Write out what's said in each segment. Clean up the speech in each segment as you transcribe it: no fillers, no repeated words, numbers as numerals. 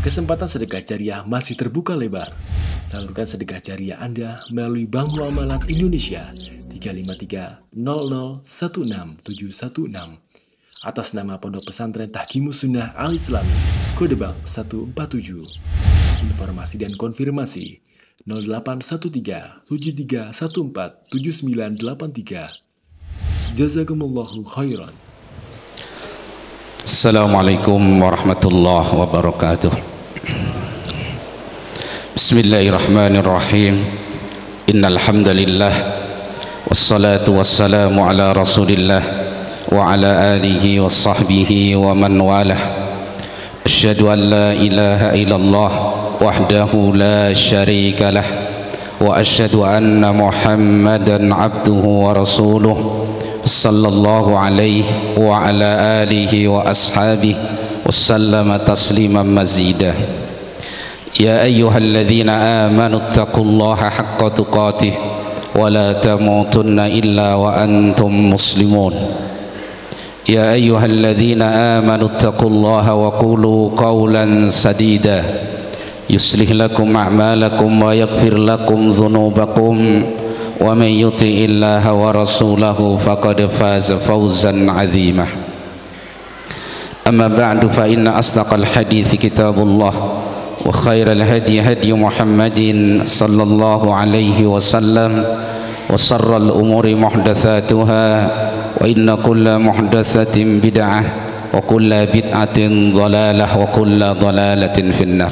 Kesempatan sedekah jariah masih terbuka lebar. Salurkan sedekah jariah Anda melalui Bank Muamalat Indonesia 35300161716 atas nama Pondok Pesantren Tahkimus Sunnah Al-Islami, kode bank 147. Informasi dan konfirmasi 0813 7314 7983. Jazakumullahu khairan. Assalamualaikum warahmatullahi wabarakatuh. Bismillahirrahmanirrahim. Innal hamdalillah wassalatu wassalamu ala Rasulillah wa ala alihi washabbihi wa man walah. Asyhadu an la ilaha illallah wahdahu la syarika lah wa asyhadu anna Muhammadan abduhu wa rasuluh sallallahu alaihi wa ala alihi wa ashabihi wasallama tasliman mazida. Ya ayyuhalladzina amanu taqullaha haqqa tuqatih wa la tamutunna illa wa antum muslimun. Ya ayyuhalladzina amanu taqullaha wa qulu qawlan sadida yuslih lakum a'malakum wa yaghfir lakum dhunubakum wa man yuti'illaha wa rasulahu faqad faza fawzan 'azima. Amma ba'du, fa inna asdaqal hadithi kitabullah wa khairal hadi hadi Muhammadin sallallahu alaihi wasallam wa sharral umuri muhdatsatuha wa inna kulla muhdatsatin bid'ah wa kulla bid'atin dhalalah wa kulla dhalalatin finnar.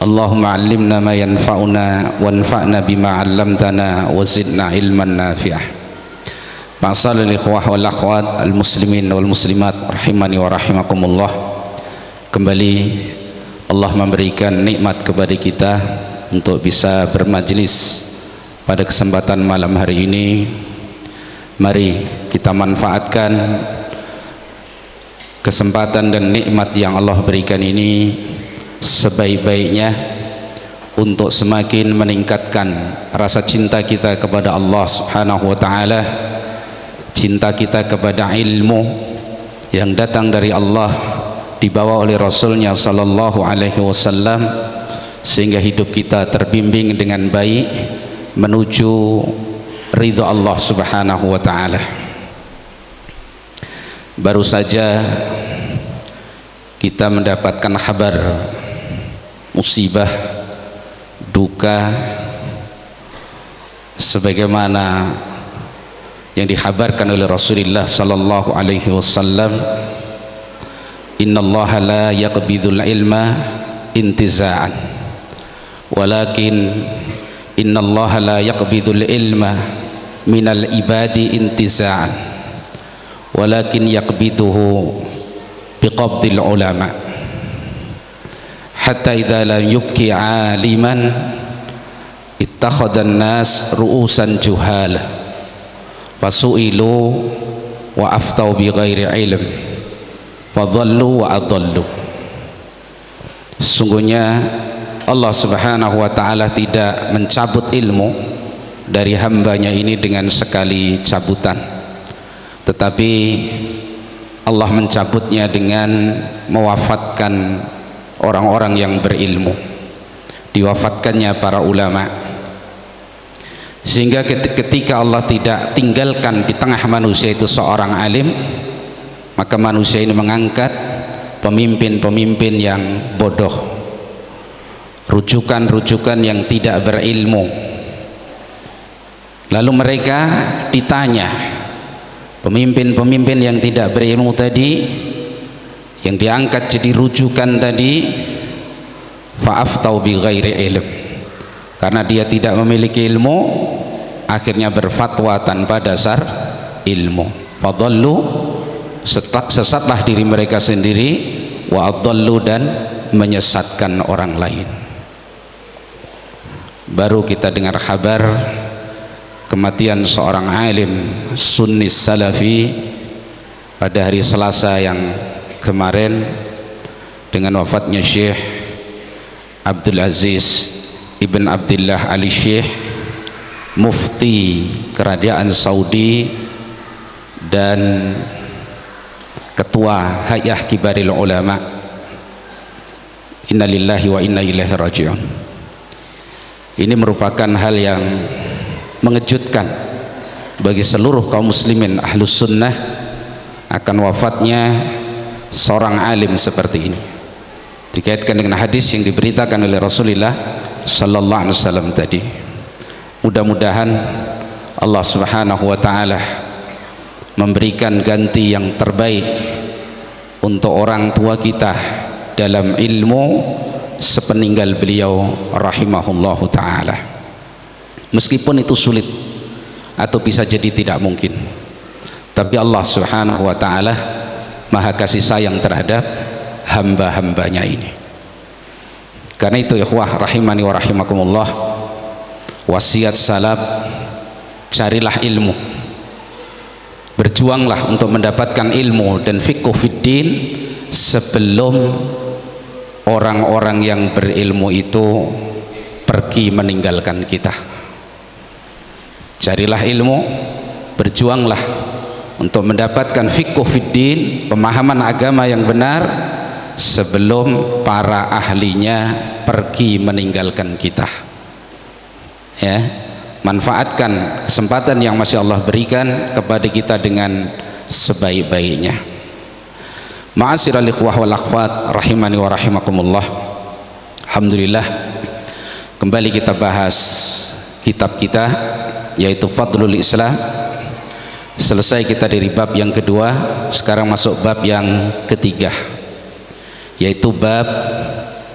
Allahumma 'allimna ma yanfa'una wanfa'na bima 'allamtana wa zidna ilman nafi'ah. Ma'asal ikhwah wal akhwat al muslimin wal muslimat rahimani wa rahimakumullah. Kembali Allah memberikan nikmat kepada kita untuk bisa bermajlis pada kesempatan malam hari ini. Mari kita manfaatkan kesempatan dan nikmat yang Allah berikan ini sebaik-baiknya untuk semakin meningkatkan rasa cinta kita kepada Allah Subhanahu wa taala, cinta kita kepada ilmu yang datang dari Allah, dibawa oleh Rasulnya sallallahu alaihi wasallam, sehingga hidup kita terbimbing dengan baik menuju ridha Allah Subhanahu wa taala. Baru saja kita mendapatkan kabar musibah, duka, sebagaimana yang dikhabarkan oleh Rasulullah sallallahu alaihi wasallam, innallaha la yaqbidul ilma intiza'an walakin innallaha la yaqbidul ilma minal ibadi intiza'an walakin yaqbiduhu biqabdil ulama hatta idza lam yubki aliman ittakhadhan nas ru'usan juhala fasu'ilu wa aftau bi ghairi ilm fadhallu wa adallu. Sesungguhnya Allah Subhanahu wa ta'ala tidak mencabut ilmu dari hambanya ini dengan sekali cabutan, tetapi Allah mencabutnya dengan mewafatkan orang-orang yang berilmu, diwafatkannya para ulama, sehingga ketika Allah tidak tinggalkan di tengah manusia itu seorang alim, maka manusia ini mengangkat pemimpin-pemimpin yang bodoh, rujukan-rujukan yang tidak berilmu. Lalu mereka ditanya, pemimpin-pemimpin yang tidak berilmu tadi, yang diangkat jadi rujukan tadi, fa'aftau bi ghairi ilm, karena dia tidak memiliki ilmu, akhirnya berfatwa tanpa dasar ilmu. Fadhallu, sesatlah diri mereka sendiri, wa adallu, dan menyesatkan orang lain. Baru kita dengar kabar kematian seorang alim sunni salafi pada hari Selasa yang kemarin dengan wafatnya Syekh Abdul Aziz Ibn Abdullah Ali Syekh, mufti kerajaan Saudi dan ketua Hay'ah Kibaril Ulama, Innalillahi wa inna ilaihi raji'un. Ini merupakan hal yang mengejutkan bagi seluruh kaum muslimin ahlus sunnah akan wafatnya seorang alim seperti ini, dikaitkan dengan hadis yang diberitakan oleh Rasulullah sallallahu alaihi wasallam tadi. Mudah-mudahan Allah subhanahu wa ta'ala memberikan ganti yang terbaik untuk orang tua kita dalam ilmu sepeninggal beliau rahimahullahu ta'ala. Meskipun itu sulit atau bisa jadi tidak mungkin, tapi Allah subhanahu wa ta'ala maha kasih sayang terhadap hamba-hambanya ini. Karena itu ikhwah rahimani wa rahimakumullah, wasiat salaf, carilah ilmu, berjuanglah untuk mendapatkan ilmu dan fiqh fiddin sebelum orang-orang yang berilmu itu pergi meninggalkan kita. Carilah ilmu, berjuanglah untuk mendapatkan fiqh fiddin, pemahaman agama yang benar sebelum para ahlinya pergi meninggalkan kita. Ya, manfaatkan kesempatan yang masih Allah berikan kepada kita dengan sebaik-baiknya. Ma'asyiral ikhwah wal akhwat rahimani wa rahimakumullah. Alhamdulillah, kembali kita bahas kitab kita yaitu Fadlul Islam. Selesai kita dari bab yang kedua, sekarang masuk bab yang ketiga, yaitu bab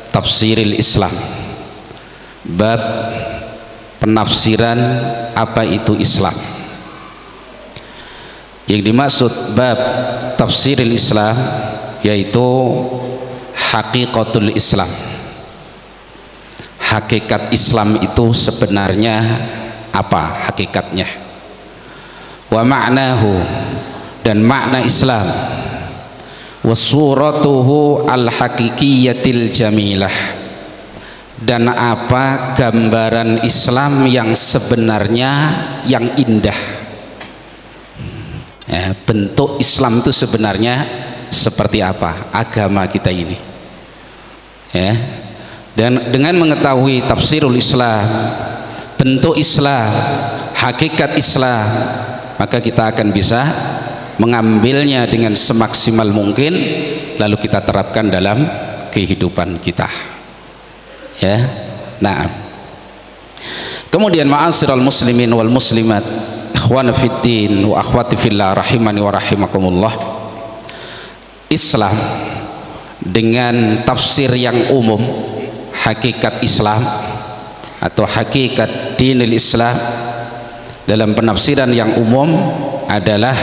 tafsiril Islam, bab penafsiran apa itu Islam. Yang dimaksud bab tafsiril Islam yaitu hakikatul Islam. Hakikat Islam itu sebenarnya apa hakikatnya? Wa ma'nahu, dan makna Islam. Wa suratuhu al-haqiqiyatil jamilah, dan apa gambaran Islam yang sebenarnya yang indah. Ya, bentuk Islam itu sebenarnya seperti apa agama kita ini, ya. Dan dengan mengetahui tafsirul Islam, bentuk Islam, hakikat Islam, maka kita akan bisa mengambilnya dengan semaksimal mungkin lalu kita terapkan dalam kehidupan kita, ya. Nah, kemudian ma'asyiral muslimin wal muslimat, ikhwan fiddin wa akhwati fillah rahimani wa rahimakumullah, Islam dengan tafsir yang umum, hakikat Islam atau hakikat dinil Islam dalam penafsiran yang umum adalah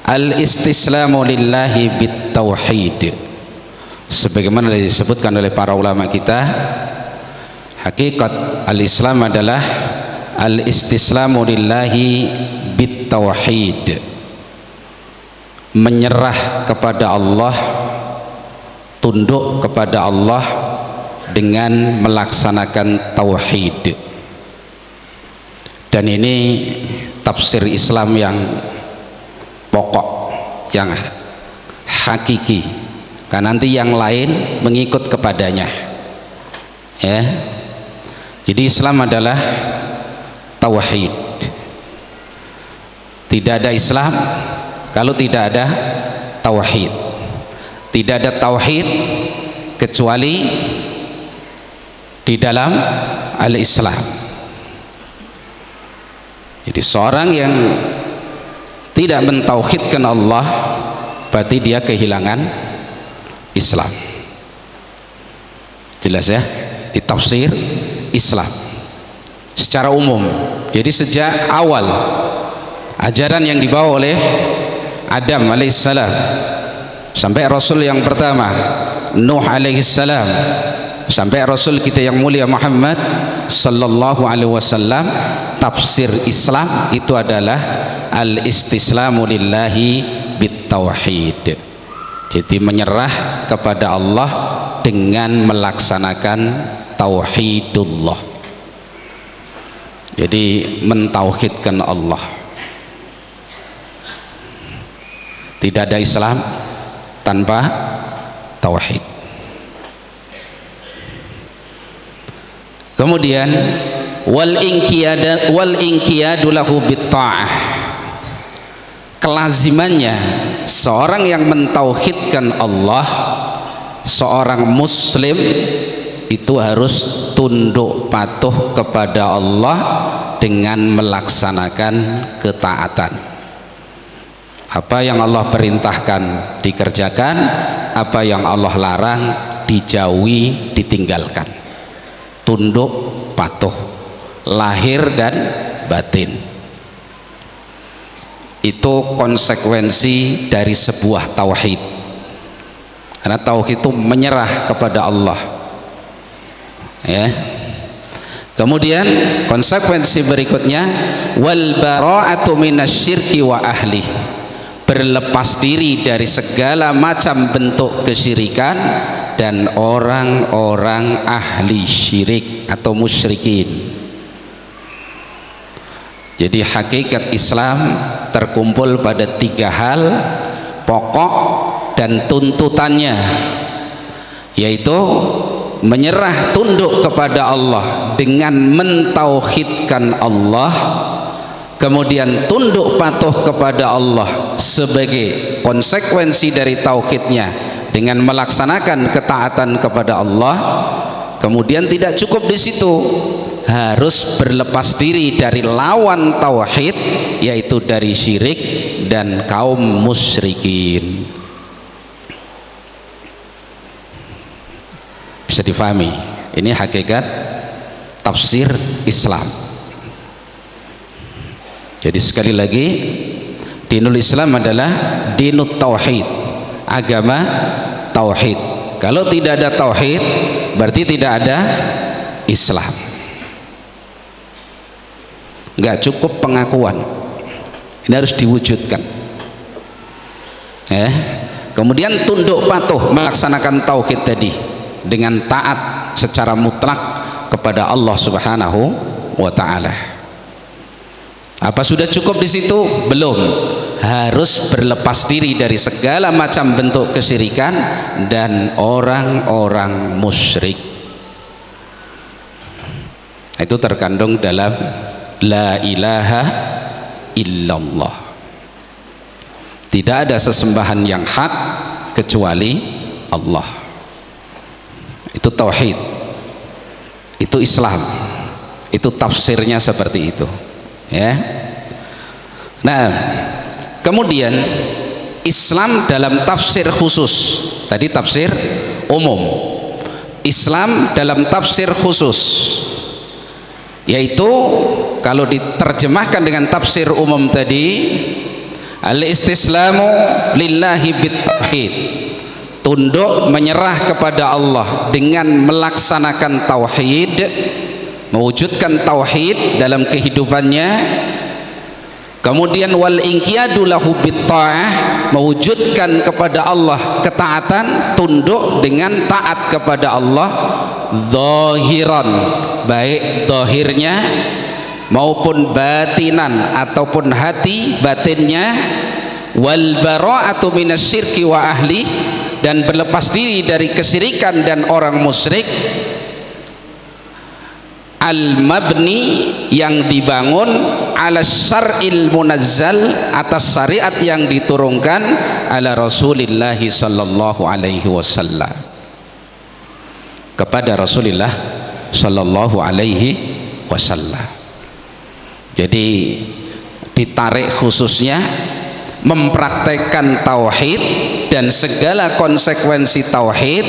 al-istislamu lillahi bit-tauhid. Sebagaimana disebutkan oleh para ulama kita, hakikat al-Islam adalah al-istislamu lillahi bit-tauhid, menyerah kepada Allah, tunduk kepada Allah dengan melaksanakan tauhid. Dan ini tafsir Islam yang pokok, yang hakiki, karena nanti yang lain mengikut kepadanya, ya. Jadi Islam adalah tauhid. Tidak ada Islam kalau tidak ada tauhid. Tidak ada tauhid kecuali di dalam al-Islam. Jadi seorang yang tidak mentauhidkan Allah berarti dia kehilangan Islam. Jelas ya, di tafsir Islam secara umum. Jadi sejak awal ajaran yang dibawa oleh Adam alaihissalam sampai Rasul yang pertama Nuh alaihissalam sampai Rasul kita yang mulia Muhammad sallallahu alaihi wasallam, tafsir Islam itu adalah al-istislamu lillahi bit-tauhid. Jadi menyerah kepada Allah dengan melaksanakan tauhidullah. Jadi mentauhidkan Allah. Tidak ada Islam tanpa tauhid. Kemudian wal inqiyadu lahu bitta'ah, kelazimannya seorang yang mentauhidkan Allah, seorang muslim itu harus tunduk patuh kepada Allah dengan melaksanakan ketaatan. Apa yang Allah perintahkan dikerjakan, apa yang Allah larang dijauhi, ditinggalkan. Tunduk patuh lahir dan batin. Itu konsekuensi dari sebuah tauhid. Karena tauhid itu menyerah kepada Allah, ya. Kemudian konsekuensi berikutnya wal bara'atu minasyirki wa ahli, berlepas diri dari segala macam bentuk kesyirikan dan orang-orang ahli syirik atau musyrikin. Jadi hakikat Islam terkumpul pada 3 hal pokok dan tuntutannya, yaitu menyerah tunduk kepada Allah dengan mentauhidkan Allah, kemudian tunduk patuh kepada Allah sebagai konsekuensi dari tauhidnya dengan melaksanakan ketaatan kepada Allah. Kemudian tidak cukup di situ, harus berlepas diri dari lawan tauhid, yaitu dari syirik dan kaum musyrikin. Bisa difahami, ini hakikat tafsir Islam. Jadi sekali lagi, dinul Islam adalah dinut tauhid, agama tauhid. Kalau tidak ada tauhid, berarti tidak ada Islam. Enggak cukup pengakuan, ini harus diwujudkan. Kemudian tunduk patuh melaksanakan tauhid tadi dengan taat secara mutlak kepada Allah Subhanahu wa taala. Apa sudah cukup di situ? Belum. Harus berlepas diri dari segala macam bentuk kesyirikan dan orang-orang musyrik. Itu terkandung dalam la ilaha illallah. Tidak ada sesembahan yang hak kecuali Allah. Itu tauhid, itu Islam, itu tafsirnya seperti itu, ya. Nah, kemudian Islam dalam tafsir khusus, tadi tafsir umum. Islam dalam tafsir khusus, yaitu kalau diterjemahkan dengan tafsir umum tadi, al-istislamu lillahi bit-tauhid, tunduk menyerah kepada Allah dengan melaksanakan tauhid, mewujudkan tauhid dalam kehidupannya. Kemudian wal inqiyadu lahu bitta'ah, mewujudkan kepada Allah ketaatan, tunduk dengan taat kepada Allah zahiran, baik zahirnya maupun batinan ataupun hati batinnya. Wal bara'atu minasyirki wa ahli, dan berlepas diri dari kesyirikan dan orang musyrik. Al-mabni, yang dibangun ala syar'il munazzal, atas syariat yang diturunkan ala Rasulillah sallallahu alaihi wasallam, kepada Rasulullah sallallahu alaihi wasallam. Jadi ditarik khususnya mempraktekkan tauhid dan segala konsekuensi tauhid,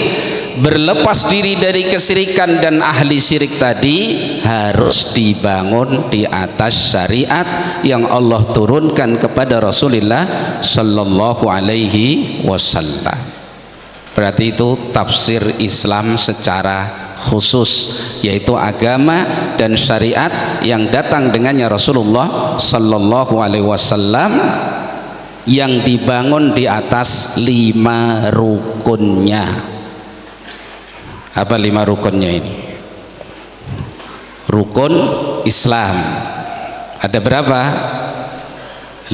berlepas diri dari kesyirikan dan ahli syirik tadi, harus dibangun di atas syariat yang Allah turunkan kepada Rasulullah sallallahu alaihi wasallam. Berarti itu tafsir Islam secara khusus, yaitu agama dan syariat yang datang dengannya Rasulullah sallallahu alaihi wasallam, yang dibangun di atas 5 rukunnya. Apa 5 rukunnya ini? Rukun Islam ada berapa? 5.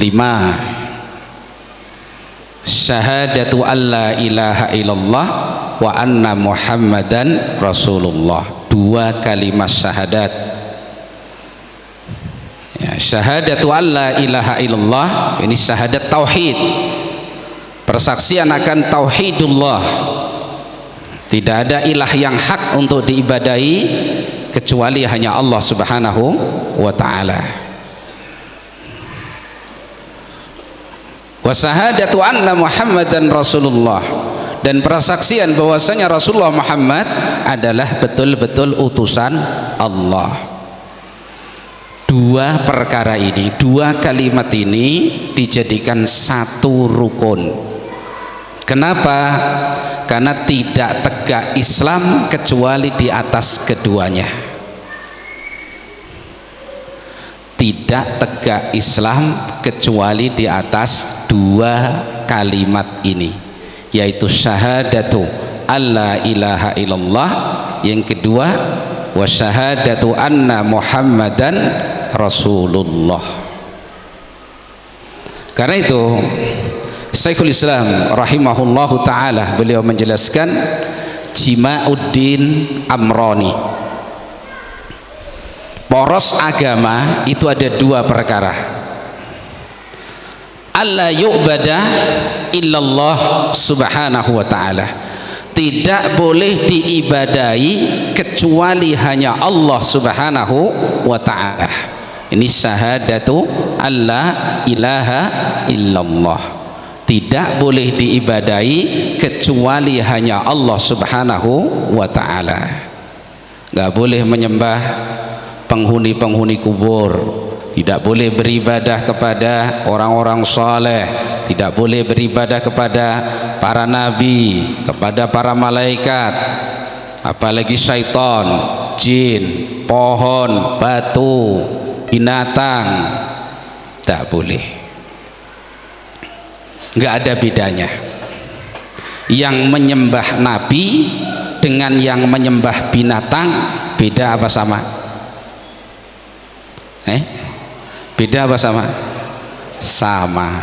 Syahadatu alla ilaha illallah wa anna muhammadan rasulullah. dua kalimat syahadat. Ya, syahadatu alla ilaha illallah, ini syahadat tauhid, persaksian akan tauhidullah, tidak ada ilah yang hak untuk diibadahi kecuali hanya Allah Subhanahu wa ta'ala. Wa syahadatu anna Muhammadan Rasulullah, dan persaksian bahwasanya Rasulullah Muhammad adalah betul-betul utusan Allah. Dua perkara ini, dua kalimat ini dijadikan satu rukun. Kenapa? Karena tidak tegak Islam kecuali di atas keduanya. Tidak tegak Islam kecuali di atas dua kalimat ini, yaitu syahadatu alla ilaha illallah, yang kedua wa syahadatu anna Muhammadan Rasulullah. Karena itu Syekhul Islam rahimahullahu ta'ala beliau menjelaskan Jima'uddin Amrani, poros agama itu ada dua perkara: alla yu'bada illallah subhanahu wa ta'ala, tidak boleh diibadahi kecuali hanya Allah subhanahu wa ta'ala. Ini syahadatu alla ilaha illallah, tidak boleh diibadahi kecuali hanya Allah subhanahu wa ta'ala. Nggak boleh menyembah penghuni-penghuni kubur, tidak boleh beribadah kepada orang-orang saleh, tidak boleh beribadah kepada para nabi, kepada para malaikat, apalagi syaitan, jin, pohon, batu, binatang, tidak boleh. Nggak ada bedanya. Yang menyembah nabi dengan yang menyembah binatang beda apa sama? Beda apa sama? Sama.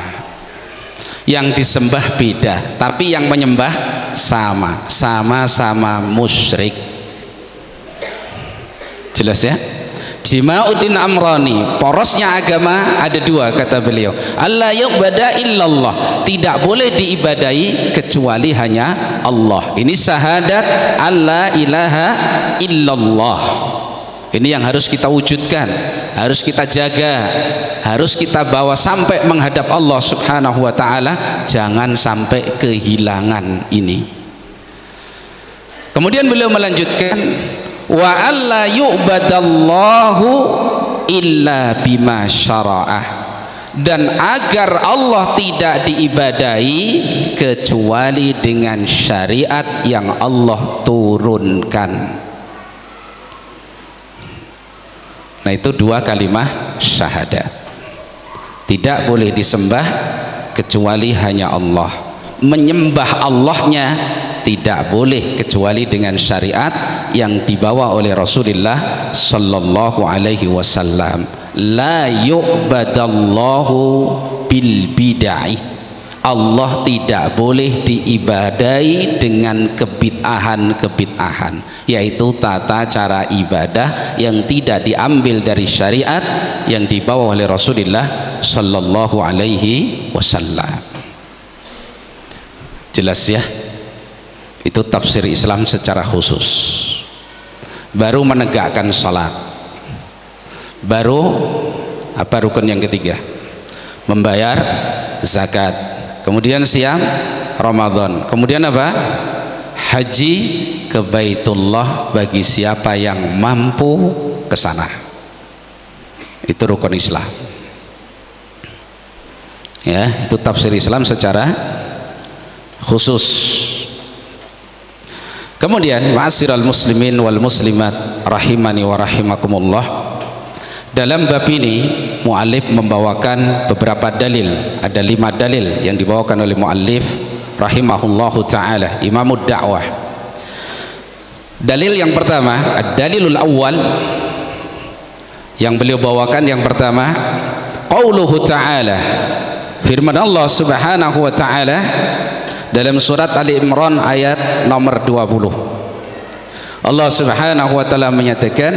Yang disembah beda, tapi yang menyembah sama, sama-sama musyrik. Jelas ya? Jima'uddin Amrani, porosnya agama ada dua, kata beliau. Alla yu'bada illallah, tidak boleh diibadahi kecuali hanya Allah. Ini syahadat alla ilaha illallah. Ini yang harus kita wujudkan, harus kita jaga, harus kita bawa sampai menghadap Allah subhanahu wa ta'ala. Jangan sampai kehilangan ini. Kemudian beliau melanjutkan, wa alla yu'badallahu illa bima syara'ah, dan agar Allah tidak diibadahi kecuali dengan syariat yang Allah turunkan. Nah, itu dua kalimat syahadat. Tidak boleh disembah kecuali hanya Allah. Menyembah Allahnya tidak boleh kecuali dengan syariat yang dibawa oleh Rasulullah sallallahu alaihi wasallam. La yu'badallahu bil bid'ah, Allah tidak boleh diibadahi dengan kebid'ahan-kebid'ahan, yaitu tata cara ibadah yang tidak diambil dari syariat yang dibawa oleh Rasulullah sallallahu alaihi wasallam. Jelas ya? Itu tafsir Islam secara khusus. Baru menegakkan salat, baru apa rukun yang ketiga? Membayar zakat, kemudian siam Ramadan, kemudian apa? Haji ke Baitullah bagi siapa yang mampu ke sana. Itu rukun Islam. Ya, itu tafsir Islam secara khusus. Kemudian ma'asyiral muslimin wal muslimat rahimani wa rahimakumullah, dalam bab ini mu'allif membawakan beberapa dalil. Ada 5 dalil yang dibawakan oleh mu'allif rahimahullahu ta'ala, imamud da'wah. Dalil yang pertama, ad-dalilul awwal yang beliau bawakan, yang pertama qauluhu ta'ala, firman Allah subhanahu wa ta'ala dalam surat Ali Imran ayat nomor 20. Allah Subhanahu wa taala menyatakan,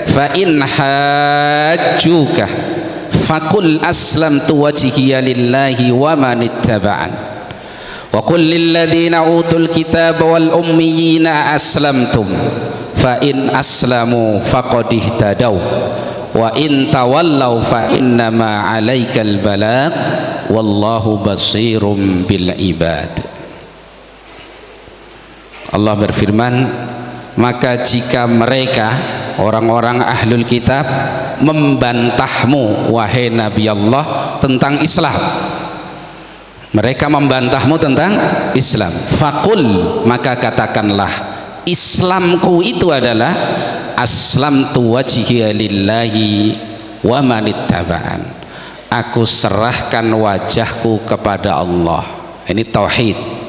fa in hajjuka faqul aslamtu wajhiya lillahi wa man ittaba'an wa qul lil ladzina utul kitaba wal ummiyina aslamtum fa in aslamu faqad ihtadaw wa in tawallaw fa innama 'alaikal balagh wallahu basirum bil ibad. Allah berfirman, maka jika mereka orang-orang ahlul kitab membantahmu wahai Nabi Allah tentang Islam, mereka membantahmu tentang Islam, faqul, maka katakanlah Islamku itu adalah aslamtu wajhiya lillahi wa man ittaba'an, aku serahkan wajahku kepada Allah. Ini tauhid.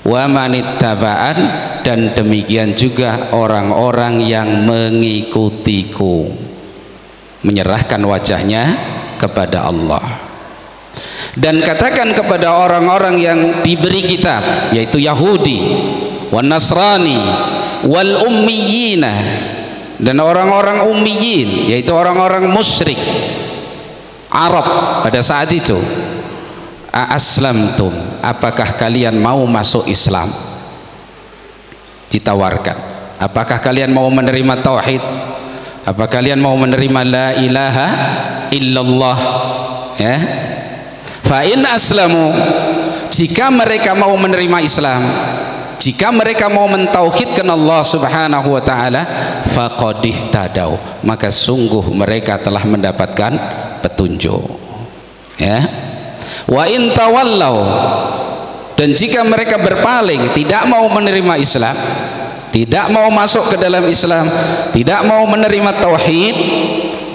Wa man ittaba'an, dan demikian juga orang-orang yang mengikutiku, menyerahkan wajahnya kepada Allah. Dan katakan kepada orang-orang yang diberi kitab, yaitu Yahudi, wan Nasrani, wal ummiyina, dan orang-orang ummiyin, yaitu orang-orang musyrik Arab pada saat itu, aslamtum, apakah kalian mau masuk Islam? Ditawarkan, apakah kalian mau menerima tauhid? Apa kalian mau menerima la ilaha illallah? Ya, fa in aslamu, jika mereka mau menerima Islam, jika mereka mau mentauhidkan Allah Subhanahu wa taala, faqad ihtadaw, maka sungguh mereka telah mendapatkan petunjuk. Ya, wa in tawallaw, dan jika mereka berpaling, tidak mau menerima Islam, tidak mau masuk ke dalam Islam, tidak mau menerima tauhid,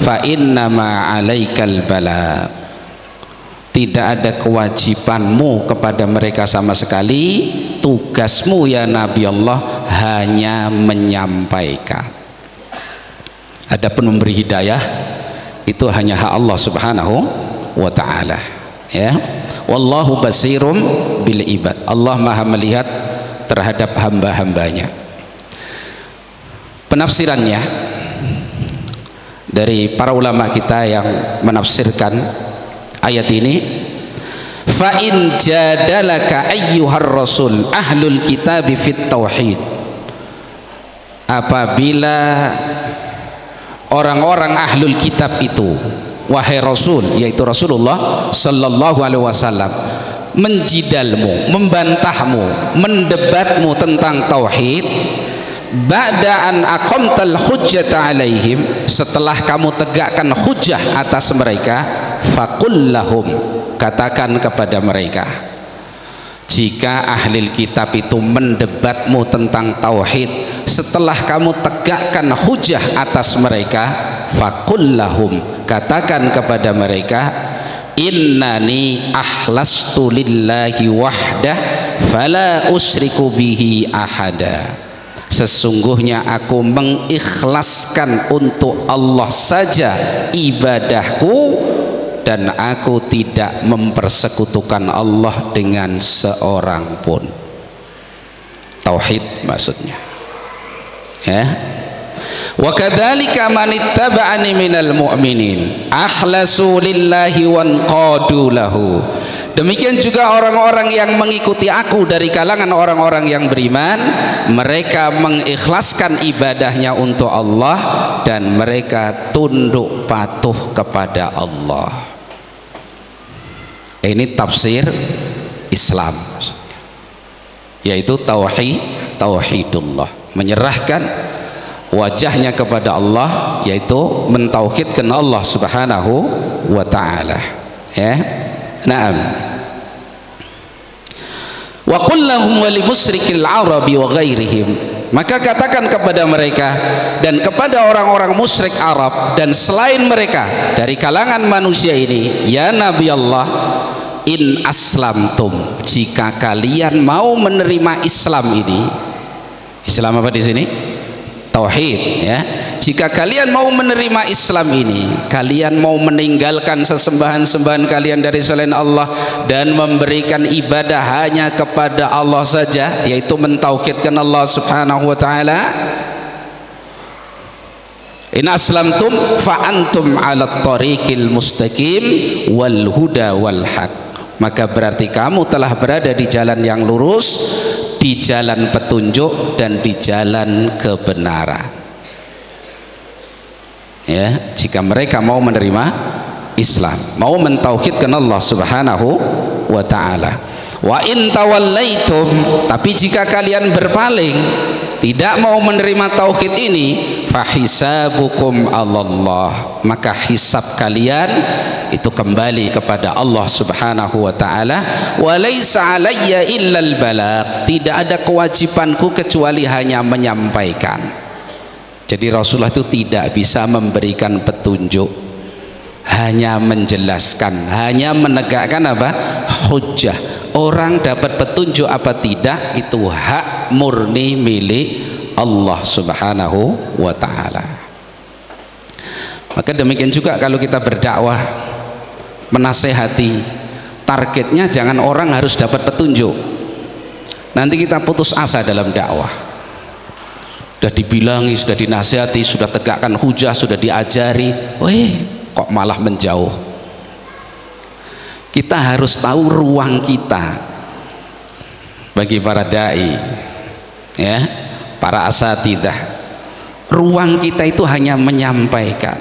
fa innama 'alaikal balagh, tidak ada kewajibanmu kepada mereka sama sekali, tugasmu ya Nabi Allah hanya menyampaikan. Adapun memberi hidayah itu hanya hak Allah Subhanahu wa taala. Ya, wallahu basirum bil ibad, Allah maha melihat terhadap hamba-hambanya. Penafsirannya dari para ulama kita yang menafsirkan ayat ini, fa in jadalaka ayyuhar rasul ahlul kitab fit tauhid, apabila orang-orang ahlul kitab itu, wahai Rasul, yaitu Rasulullah sallallahu alaihi wasallam, menjidalmu, membantahmu, mendebatmu tentang tauhid, ba'da an aqamtal hujjata alaihim, setelah kamu tegakkan hujjah atas mereka, faqul lahum, katakan kepada mereka, jika ahli kitab itu mendebatmu tentang tauhid, setelah kamu tegakkan hujjah atas mereka, faqul lahum, katakan kepada mereka, innani ahlastu lillahi wahdah fala usriku bihi ahada, sesungguhnya aku mengikhlaskan untuk Allah saja ibadahku dan aku tidak mempersekutukan Allah dengan seorang pun. Tauhid maksudnya, ya. Wa kadzalika man ittaba'ani minal mu'minin akhlasu lillahi wanqadu lahu, demikian juga orang-orang yang mengikuti aku dari kalangan orang-orang yang beriman, mereka mengikhlaskan ibadahnya untuk Allah dan mereka tunduk patuh kepada Allah. Ini tafsir Islam, yaitu tauhidullah, menyerahkan wajahnya kepada Allah, yaitu mentauhidkan Allah Subhanahu wa taala. Ya, na'am. Wa qul lahum wa li musyrikil arabi wa ghairihim, maka katakan kepada mereka dan kepada orang-orang musyrik Arab dan selain mereka dari kalangan manusia ini, ya Nabi Allah, in aslamtum, jika kalian mau menerima Islam ini. Islam apa di sini? Tauhid, ya. jika kalian mau menerima Islam ini, kalian mau meninggalkan sesembahan-sembahan kalian dari selain Allah dan memberikan ibadah hanya kepada Allah saja, yaitu mentauhidkan Allah subhanahu wa ta'ala, in aslamtum fa antum ala tariqil mustaqim wal huda wal haq, maka berarti kamu telah berada di jalan yang lurus, di jalan petunjuk dan di jalan kebenaran. Ya, jika mereka mau menerima Islam, mau mentauhidkan Allah subhanahu wa ta'ala. Wa in tawallaitum, tapi jika kalian berpaling, tidak mau menerima tauhid ini, fahisabukum Allah, maka hisab kalian itu kembali kepada Allah subhanahu wa ta'ala. Wa laisa alayya illal balagh, tidak ada kewajibanku kecuali hanya menyampaikan. Jadi Rasulullah itu tidak bisa memberikan petunjuk, hanya menjelaskan, hanya menegakkan apa? Hujjah. Orang dapat petunjuk apa tidak itu hak murni milik Allah subhanahu wa ta'ala. Maka demikian juga kalau kita berdakwah, menasehati, targetnya jangan orang harus dapat petunjuk, nanti kita putus asa dalam dakwah. Sudah dibilangi, sudah dinasihati, sudah tegakkan hujah, sudah diajari, kok malah menjauh. Kita harus tahu ruang kita bagi para dai, ya, para asatidzah. Ruang kita itu hanya menyampaikan,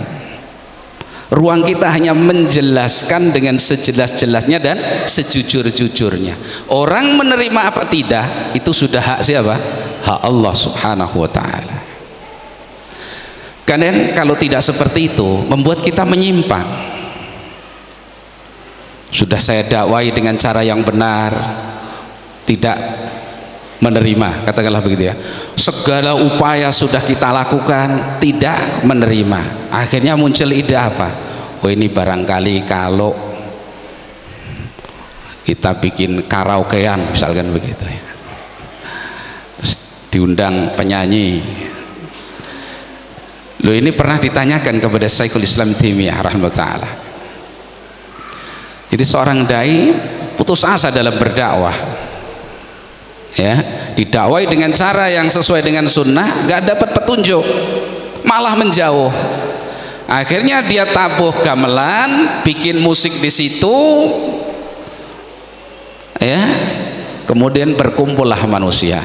ruang kita hanya menjelaskan dengan sejelas-jelasnya dan sejujur-jujurnya. Orang menerima apa tidak itu sudah hak siapa? Hak Allah subhanahu wa ta'ala. Kadang kalau tidak seperti itu membuat kita menyimpang. Sudah saya dakwai dengan cara yang benar, tidak menerima, katakanlah begitu ya. Segala upaya sudah kita lakukan, tidak menerima. Akhirnya muncul ide apa? Oh, ini barangkali kalau kita bikin karaokean misalkan begitu ya, terus diundang penyanyi. Loh, ini pernah ditanyakan kepada Syekhul Islam Taimiyah rahimahullah. Jadi seorang dai putus asa dalam berdakwah, ya, didakwai dengan cara yang sesuai dengan sunnah, nggak dapat petunjuk, malah menjauh. Akhirnya dia tabuh gamelan, bikin musik di situ, ya, kemudian berkumpullah manusia.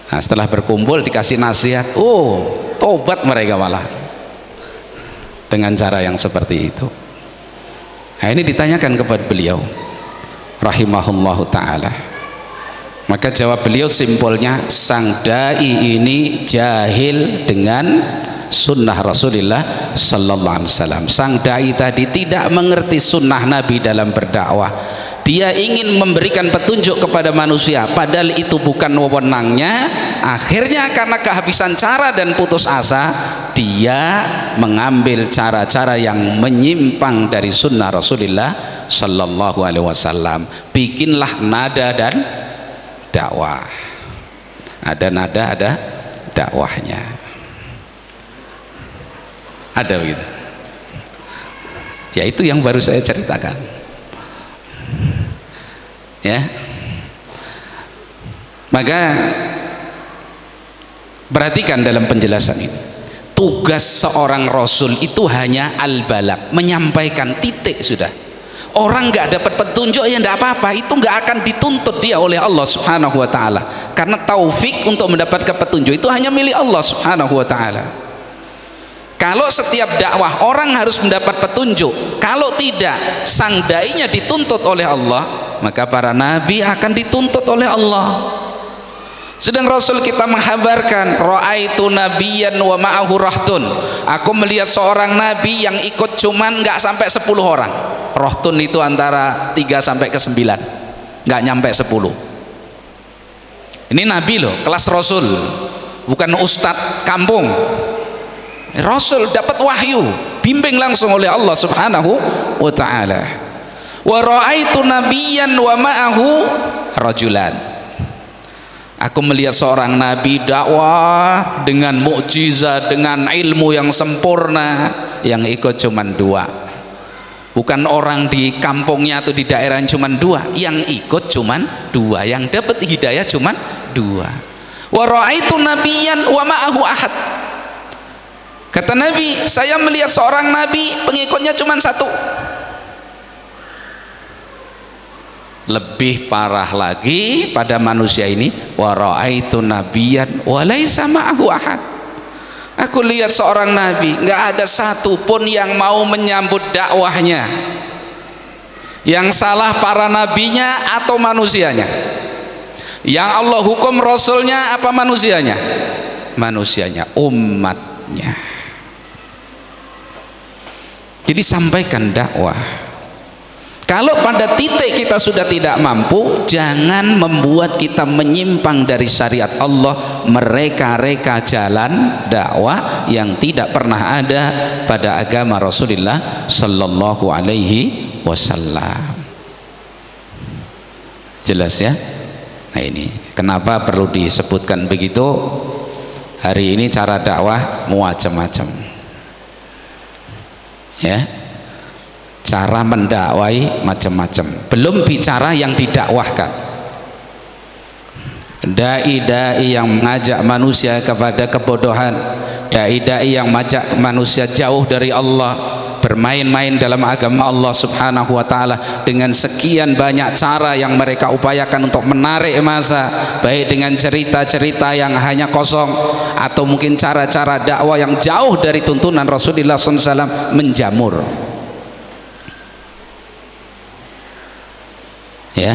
Nah, setelah berkumpul dikasih nasihat, tobat mereka malah dengan cara yang seperti itu. Nah, ini ditanyakan kepada beliau rahimahullahu ta'ala, maka jawab beliau simpulnya, sang dai ini jahil dengan sunnah Rasulullah sallallahu alaihi wasallam. Sang dai tadi tidak mengerti sunnah Nabi dalam berdakwah. Dia ingin memberikan petunjuk kepada manusia, padahal itu bukan wewenangnya. Akhirnya karena kehabisan cara dan putus asa, dia mengambil cara-cara yang menyimpang dari sunnah Rasulullah sallallahu alaihi wasallam. Bikinlah nada dan dakwah. Ada nada, ada dakwahnya. Ada begitu. Ya, itu yang baru saya ceritakan. Ya, maka perhatikan dalam penjelasan ini, tugas seorang rasul itu hanya al-balag, menyampaikan, titik, sudah. Orang nggak dapat petunjuk ya nggak apa-apa, itu nggak akan dituntut dia oleh Allah subhanahu wa ta'ala, karena taufik untuk mendapatkan petunjuk itu hanya milik Allah subhanahu wa ta'ala. Kalau setiap dakwah orang harus mendapat petunjuk, kalau tidak sang dai-nya dituntut oleh Allah, maka para nabi akan dituntut oleh Allah. Sedang Rasul kita menghabarkan, ra'aitu nabiyyan wa ma'ahu rahtun, aku melihat seorang nabi yang ikut cuman nggak sampai 10 orang. Rahtun itu antara 3 sampai ke 9, nggak nyampe 10. Ini nabi loh, kelas Rasul, bukan ustadz kampung. Rasul dapat wahyu, bimbing langsung oleh Allah subhanahu wa ta'ala. Wa ra'aitu nabiyyan wa ma'ahu rajulan, Aku melihat seorang nabi dakwah dengan mukjizat, dengan ilmu yang sempurna, yang ikut cuman 2. Bukan orang di kampungnya atau di daerah cuman 2, yang ikut cuman 2, yang dapat hidayah cuman 2. Wa ra'aitu nabiyyan wa ma'ahu ahad. Kata Nabi, saya melihat seorang nabi pengikutnya cuman 1. Lebih parah lagi pada manusia ini, wa ra'aitu nabiyyan wa laisa ma'ahu ahad. Aku lihat seorang nabi, nggak ada satu pun yang mau menyambut dakwahnya. Yang salah para nabinya atau manusianya? Yang Allah hukum rasulnya apa manusianya? Manusianya, umatnya. Jadi sampaikan dakwah. Kalau pada titik kita sudah tidak mampu, jangan membuat kita menyimpang dari syariat Allah, mereka-reka jalan dakwah yang tidak pernah ada pada agama Rasulullah Sallallahu Alaihi Wasallam. Jelas ya? Nah ini kenapa perlu disebutkan begitu. Hari ini cara dakwah macam-macam ya, cara mendakwai macam-macam. Belum bicara yang didakwahkan, dai-dai yang mengajak manusia kepada kebodohan, dai-dai yang mengajak manusia jauh dari Allah, bermain-main dalam agama Allah Subhanahu wa ta'ala dengan sekian banyak cara yang mereka upayakan untuk menarik masa, baik dengan cerita-cerita yang hanya kosong atau mungkin cara-cara dakwah yang jauh dari tuntunan Rasulullah SAW, menjamur ya.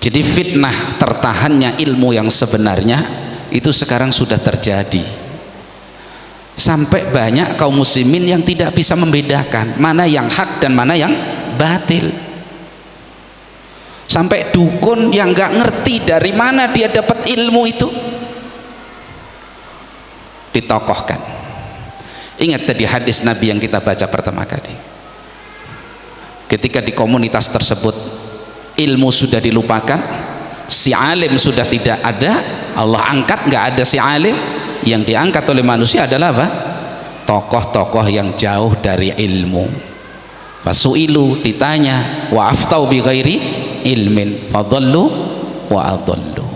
Jadi fitnah tertahannya ilmu yang sebenarnya itu sekarang sudah terjadi, sampai banyak kaum muslimin yang tidak bisa membedakan mana yang hak dan mana yang batil. Sampai dukun yang nggak ngerti dari mana dia dapat ilmu itu ditokohkan. Ingat tadi hadis Nabi yang kita baca pertama kali, ketika di komunitas tersebut ilmu sudah dilupakan, si alim sudah tidak ada, Allah angkat, nggak ada si alim. Yang diangkat oleh manusia adalah apa? Tokoh-tokoh yang jauh dari ilmu. Fasu'ilu, ditanya, wa aftau bi ghairi ilmin fadhallu wa adhallu.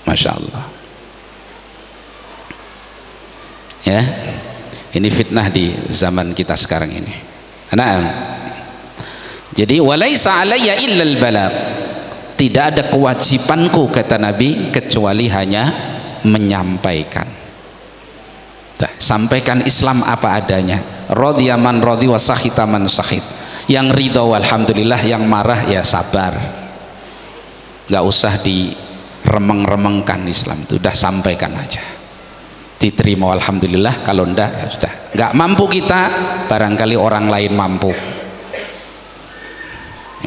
Masya Allah ya. Ini fitnah di zaman kita sekarang ini. Nah, jadi walaisa alayya illal balagh, tidak ada kewajibanku kata Nabi kecuali hanya menyampaikan. Dah, sampaikan Islam apa adanya. Radhiya man radhi wa sahita man sahid. Yang ridha alhamdulillah, yang marah ya sabar. Gak usah diremeng-remengkan Islam itu, udah sampaikan aja. Diterima alhamdulillah, kalau enggak ya sudah. Gak mampu kita, barangkali orang lain mampu.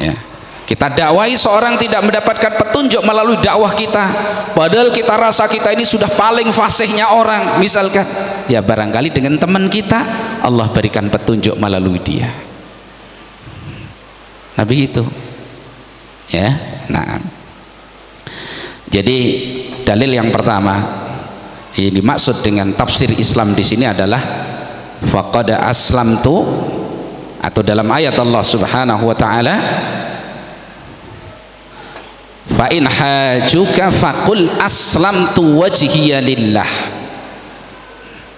Ya. Kita dakwai seorang tidak mendapatkan petunjuk melalui dakwah kita, padahal kita rasa kita ini sudah paling fasihnya orang misalkan, ya barangkali dengan teman kita Allah berikan petunjuk melalui dia. Nah begitu ya. Nah, jadi dalil yang pertama ini dimaksud dengan tafsir Islam di sini adalah faqad aslamtu, atau dalam ayat Allah Subhanahu wa ta'ala, fa in hajuka faqul aslamtu wajhiya lillah.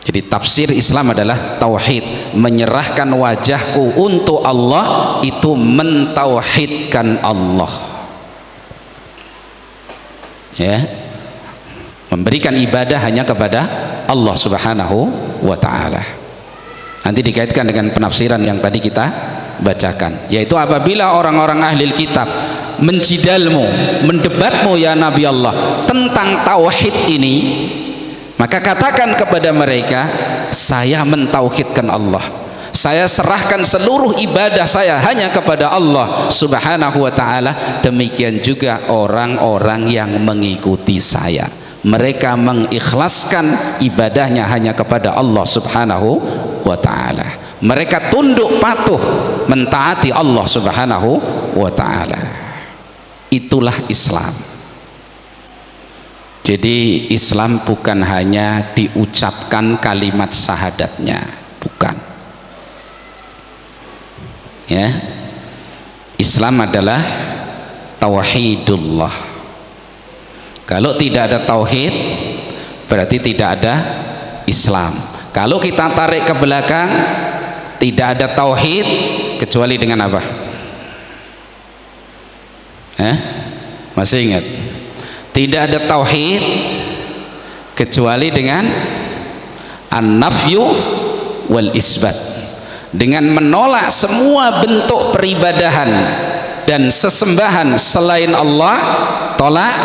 Jadi tafsir Islam adalah tauhid, menyerahkan wajahku untuk Allah, itu mentauhidkan Allah ya, memberikan ibadah hanya kepada Allah Subhanahu wa ta'ala. Nanti dikaitkan dengan penafsiran yang tadi kita bacakan, yaitu apabila orang-orang ahli kitab menjidalmu, mendebatmu ya Nabi Allah tentang tauhid ini, maka katakan kepada mereka, saya mentauhidkan Allah, saya serahkan seluruh ibadah saya hanya kepada Allah Subhanahu wa ta'ala. Demikian juga orang-orang yang mengikuti saya, mereka mengikhlaskan ibadahnya hanya kepada Allah Subhanahu wa ta'ala, mereka tunduk patuh mentaati Allah Subhanahu wa ta'ala. Itulah Islam. Jadi Islam bukan hanya diucapkan kalimat syahadatnya, bukan. Ya, Islam adalah tauhidullah. Kalau tidak ada tauhid, berarti tidak ada Islam. Kalau kita tarik ke belakang, tidak ada tauhid kecuali dengan apa? Masih ingat? Tidak ada tauhid kecuali dengan an-nafyu wal isbat, dengan menolak semua bentuk peribadahan dan sesembahan selain Allah, tolak,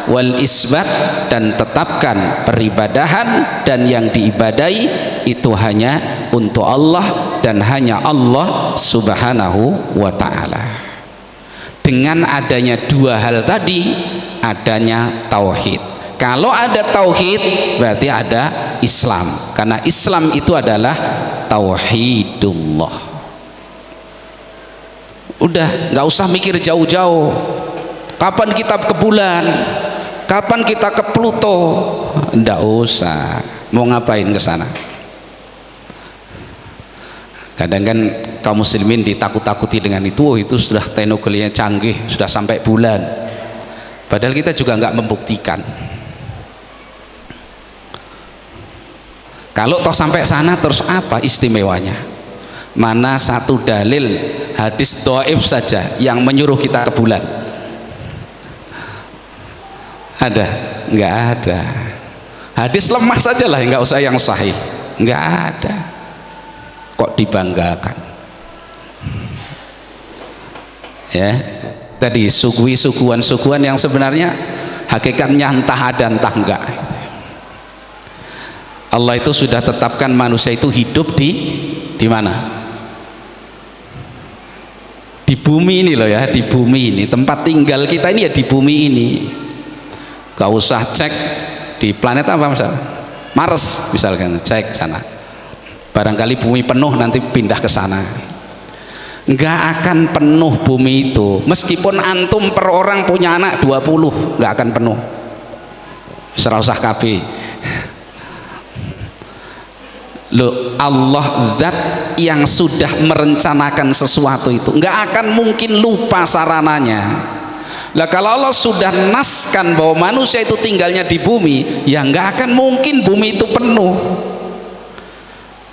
wal isbat, dan tetapkan peribadahan dan yang diibadai itu hanya untuk Allah dan hanya Allah subhanahu wa ta'ala. Dengan adanya dua hal tadi, adanya tauhid. Kalau ada tauhid berarti ada Islam, karena Islam itu adalah tauhidullah. Udah, nggak usah mikir jauh-jauh. Kapan kita ke bulan? Kapan kita ke Pluto? Nggak usah. Mau ngapain ke sana? Kadang kan kaum muslimin ditakut-takuti dengan itu. Oh, itu sudah teknologinya canggih, sudah sampai bulan. Padahal kita juga nggak membuktikan. Kalau toh sampai sana terus apa istimewanya? Mana satu dalil hadis dhaif saja yang menyuruh kita ke bulan? Ada? Nggak ada. Hadis lemah saja lah, nggak usah yang sahih. Nggak ada. Kok dibanggakan? Ya, tadi suguhan-suguhan yang sebenarnya hakikatnya entah ada entah enggak. Allah itu sudah tetapkan manusia itu hidup di mana? Di bumi ini loh ya, di bumi ini. Tempat tinggal kita ini ya di bumi ini. Gak usah cek di planet apa misalnya, Mars misalkan, cek sana. Barangkali bumi penuh nanti pindah ke sana. Nggak akan penuh bumi itu, meskipun antum per orang punya anak 20, nggak akan penuh. Serasah KB. Loh, Allah zat yang sudah merencanakan sesuatu itu nggak akan mungkin lupa sarananya. Lah kalau Allah sudah naskan bahwa manusia itu tinggalnya di bumi, ya nggak akan mungkin bumi itu penuh.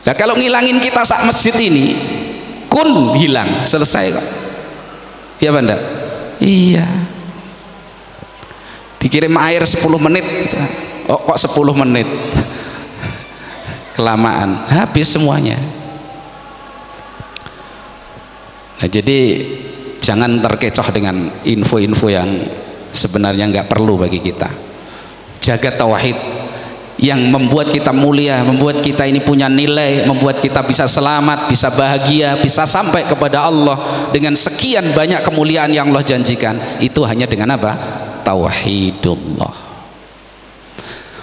Lah kalau ngilangin kita sak masjid ini, kun hilang, selesai kok. Iya Banda? Iya. Dikirim air 10 menit. Oh kok 10 menit? Kelamaan, habis semuanya. Nah, jadi jangan terkecoh dengan info-info yang sebenarnya nggak perlu bagi kita. Jaga tauhid yang membuat kita mulia, membuat kita ini punya nilai, membuat kita bisa selamat, bisa bahagia, bisa sampai kepada Allah dengan sekian banyak kemuliaan yang Allah janjikan. Itu hanya dengan apa? Tauhidullah.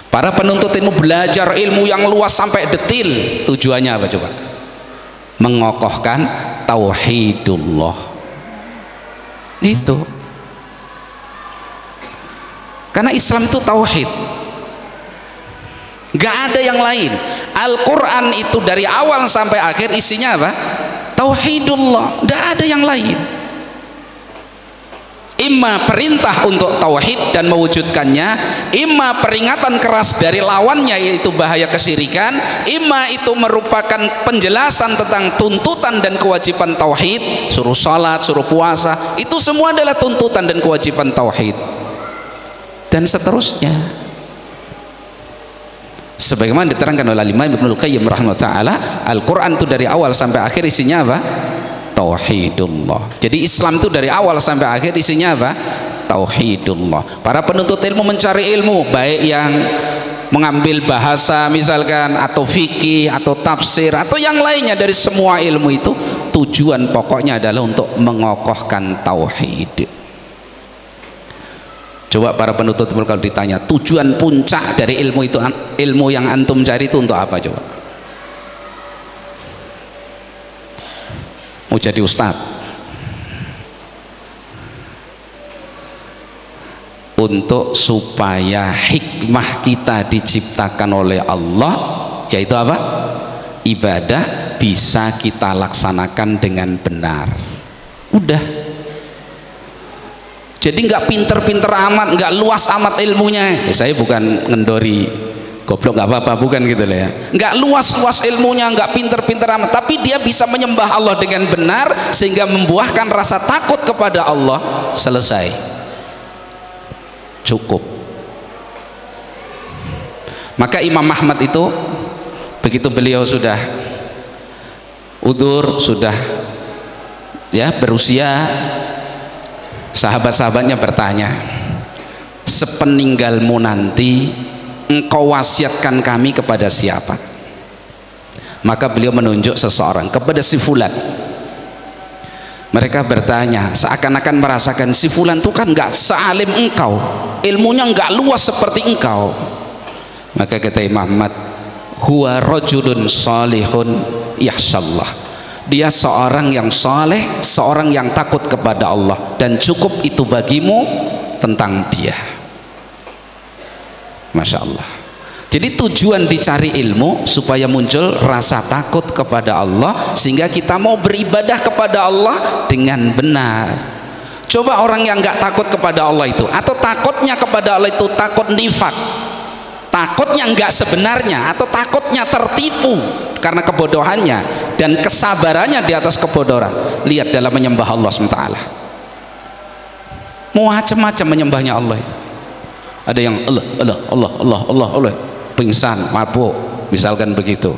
Para penuntut ilmu belajar ilmu yang luas sampai detil, tujuannya apa coba? Mengokohkan tauhidullah. Itu. Karena Islam itu tauhid. Gak ada yang lain. Al-Quran itu dari awal sampai akhir isinya apa? Tauhidullah. Gak ada yang lain. Imma perintah untuk tauhid dan mewujudkannya, imma peringatan keras dari lawannya yaitu bahaya kesyirikan, imma itu merupakan penjelasan tentang tuntutan dan kewajiban tauhid, suruh salat, suruh puasa, itu semua adalah tuntutan dan kewajiban tauhid, dan seterusnya. Sebagaimana diterangkan oleh Imam Ibnul Qayyim rahimahullah, Al-Quran itu dari awal sampai akhir isinya apa? Tauhidullah. Jadi Islam itu dari awal sampai akhir isinya apa? Tauhidullah. Para penuntut ilmu mencari ilmu, baik yang mengambil bahasa misalkan, atau fikih, atau tafsir, atau yang lainnya dari semua ilmu itu, tujuan pokoknya adalah untuk mengokohkan tauhid. Coba para penuntut ilmu kalau ditanya tujuan puncak dari ilmu itu, ilmu yang antum cari itu untuk apa coba? Mau jadi ustadz? untuk supaya hikmah kita diciptakan oleh Allah, yaitu apa? Ibadah bisa kita laksanakan dengan benar. Udah. Jadi nggak pinter-pinter amat, nggak luas amat ilmunya. Saya bukan ngendori goblok, nggak apa-apa, bukan gitu lah ya. Nggak luas-luas ilmunya, nggak pinter-pinter amat, tapi dia bisa menyembah Allah dengan benar sehingga membuahkan rasa takut kepada Allah. Selesai, cukup. Maka Imam Ahmad itu begitu beliau sudah udzur, sudah ya berusia, sahabat-sahabatnya bertanya, sepeninggalmu nanti engkau wasiatkan kami kepada siapa? Maka beliau menunjuk seseorang, kepada si fulan. Mereka bertanya, seakan-akan merasakan si fulan itu kan nggak sealim engkau, ilmunya nggak luas seperti engkau. Maka kata Imam Ahmad, huwa rajulun salihun yahsallah. Dia seorang yang saleh, seorang yang takut kepada Allah, dan cukup itu bagimu tentang dia. Masya Allah. Jadi tujuan dicari ilmu supaya muncul rasa takut kepada Allah, sehingga kita mau beribadah kepada Allah dengan benar. Coba orang yang nggak takut kepada Allah itu, atau takutnya kepada Allah itu takut nifak, takutnya nggak sebenarnya, atau takutnya tertipu karena kebodohannya dan kesabarannya di atas kebodohan. Lihat dalam menyembah Allah SWT, macam-macam menyembahnya Allah itu. Ada yang Allah pingsan, mabuk, misalkan begitu.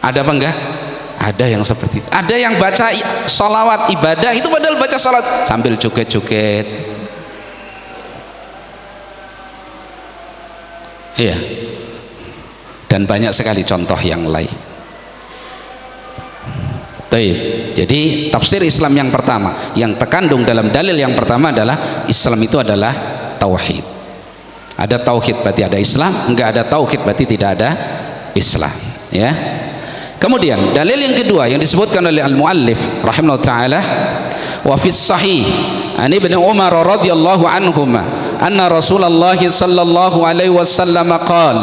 Ada apa enggak? Ada yang seperti itu. Ada yang baca sholawat ibadah itu padahal baca sholawat sambil joget-joget. Iya. Dan banyak sekali contoh yang lain. Baik. Jadi tafsir Islam yang pertama yang terkandung dalam dalil yang pertama adalah Islam itu adalah tauhid. Ada tauhid berarti ada Islam, enggak ada tauhid berarti tidak ada Islam, ya. Kemudian dalil yang kedua yang disebutkan oleh al-muallif rahimahullah taala, wa fis sahih an Ibnu Umar radhiyallahu anhuma anna Rasulullah sallallahu alaihi wasallam qala,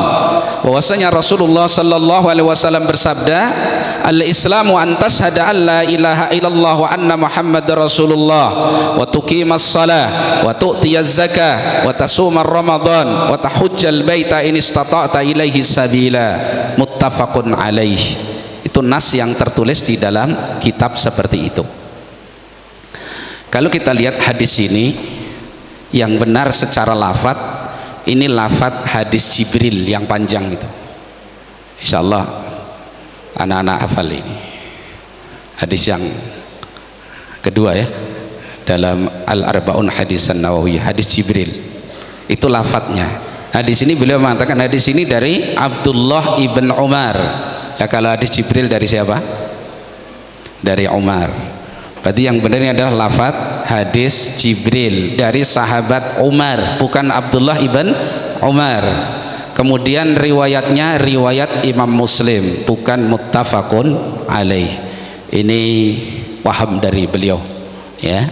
bahwasanya Rasulullah sallallahu alaihi wasallam bersabda, al-islamu an tashhada an la ilaha illallah wa anna muhammadar rasulullah wa tuqimas shalah wa tu'tiyaz zakah wa tasumar ramadan wa tahujjal baita in istata'ta ilaihi sabila, muttafaqun alaih. Itu nas yang tertulis di dalam kitab seperti itu. Kalau kita lihat hadis ini yang benar secara lafad, ini lafad hadis Jibril yang panjang itu. Insyaallah anak-anak hafal ini. Hadis yang kedua ya dalam Al-Arba'un Hadis An-Nawawi, hadis Jibril. Itu lafadznya. Hadis ini beliau mengatakan hadis ini dari Abdullah ibn Umar. Ya, kalau hadis Jibril dari siapa? Dari Umar. Berarti yang benarnya adalah lafadz hadis Jibril dari sahabat Umar, bukan Abdullah ibn Umar. Kemudian riwayatnya riwayat Imam Muslim, bukan muttafaqun alaih. Ini paham dari beliau, ya.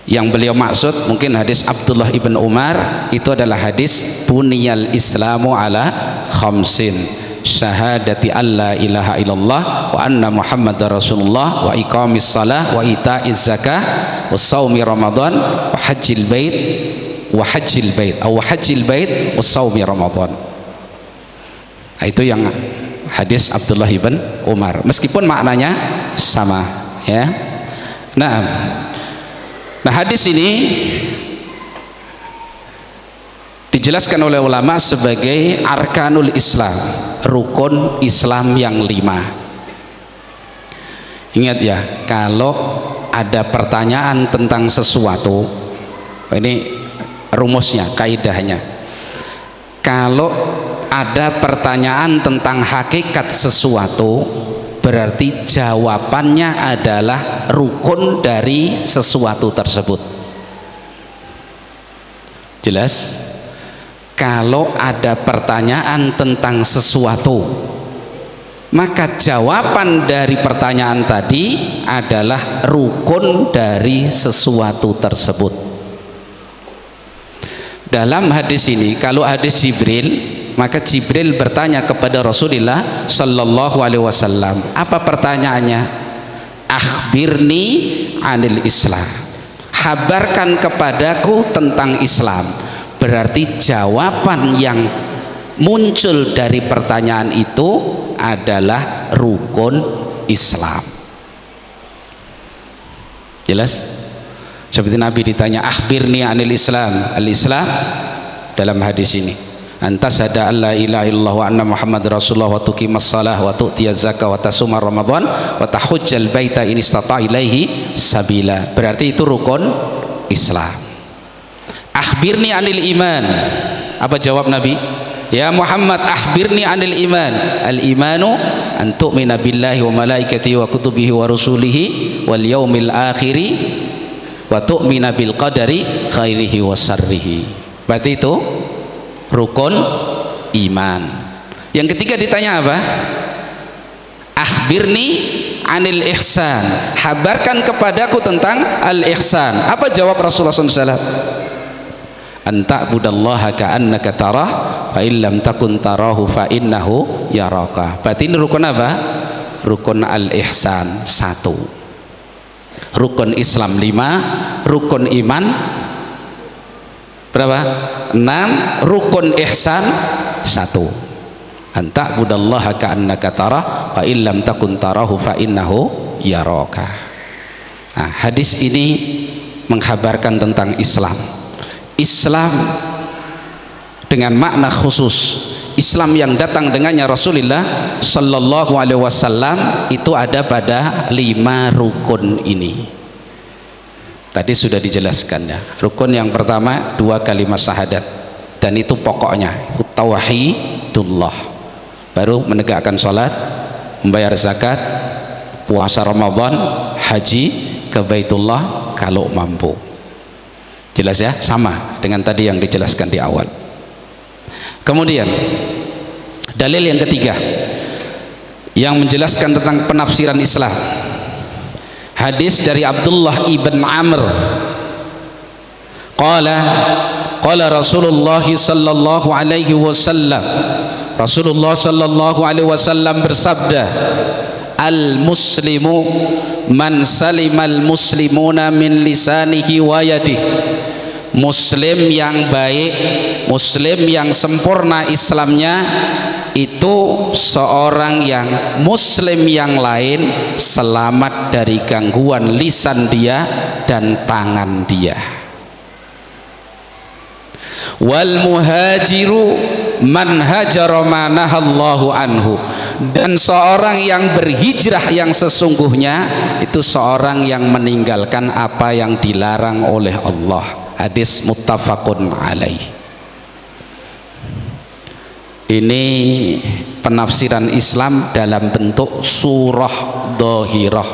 Yang beliau maksud mungkin hadis Abdullah ibn Umar itu adalah hadis buniyal islamu ala khamsin, syahadati alla ilaha illallah wa anna muhammadar rasulullah wa iqamis salah wa ita'iz zakah wa shaumi ramadan wa hajjil bait wa hajjil bait wa shaumi ramadan. Itu yang hadis Abdullah ibn Umar, meskipun maknanya sama, ya. Nah hadis ini dijelaskan oleh ulama sebagai arkanul Islam, rukun Islam yang 5. Ingat ya, kalau ada pertanyaan tentang sesuatu, ini rumusnya, kaidahnya, kalau ada pertanyaan tentang hakikat sesuatu, berarti jawabannya adalah rukun dari sesuatu tersebut. Jelas? Kalau ada pertanyaan tentang sesuatu, maka jawaban dari pertanyaan tadi adalah rukun dari sesuatu tersebut. Dalam hadis ini, kalau hadis Jibril, maka Jibril bertanya kepada Rasulullah sallallahu alaihi wasallam. Apa pertanyaannya? Akhbirni anil Islam. Habarkan kepadaku tentang Islam. Berarti jawaban yang muncul dari pertanyaan itu adalah rukun Islam. Jelas? Seperti Nabi ditanya, akhbirni anil Islam. Al-Islam dalam hadis ini, antas ada alla ilaha illallah wa anna Muhammad Rasulullah wa tuqimas salah wa tu'tiyaz zakah wa tasuma Ramadan wa tahujjal baita in istata ilaihi sabila. Berarti itu rukun Islam. Akhbirni anil iman. Apa jawab Nabi? Ya Muhammad, akhbirni anil iman. Al imanu an tu'mina billahi wa malaikatihi wa kutubihi wa rusulihi wal yaumil akhiri wa tu'mina bil qadari khairihi wa sarrihi. Berarti itu rukun iman. Yang ketiga ditanya apa? Akhbirni anil ihsan. Habarkan kepadaku tentang al ihsan. Apa jawab Rasulullah SAW? Anta budallaha ka'annaka tarah fa illam takun tarahu fa innahu yaraka. Berarti ini rukun apa? Rukun al ihsan 1. Rukun Islam 5, rukun iman berapa? 6, rukun ihsan 1. Anta budallaha ka'annaka tarah fa illam takun tarahu fa innahu yaraka. Nah, hadis ini menghabarkan tentang Islam. Islam dengan makna khusus, Islam yang datang dengannya Rasulullah sallallahu alaihi wasallam itu ada pada 5 rukun ini. Tadi sudah dijelaskan ya. Rukun yang pertama 2 kalimat syahadat, dan itu pokoknya, itu tauhidullah. Baru menegakkan salat, membayar zakat, puasa Ramadan, haji ke Baitullah kalau mampu. Jelas ya, sama dengan tadi yang dijelaskan di awal. Kemudian dalil yang ketiga yang menjelaskan tentang penafsiran Islam, hadis dari Abdullah ibn Amr qala Rasulullah sallallahu alaihi wasallam, Rasulullah sallallahu alaihi wasallam bersabda, al muslimu man salimal muslimuna min lisanihi wa yadihi. Muslim yang baik, muslim yang sempurna Islamnya itu seorang yang muslim yang lain selamat dari gangguan lisan dia dan tangan dia. Wal muhajiru man hajara ma nahallahu anhu. Dan seorang yang berhijrah yang sesungguhnya itu seorang yang meninggalkan apa yang dilarang oleh Allah. Hadis muttafaqun alaih. Ini penafsiran Islam dalam bentuk surah dhahirah,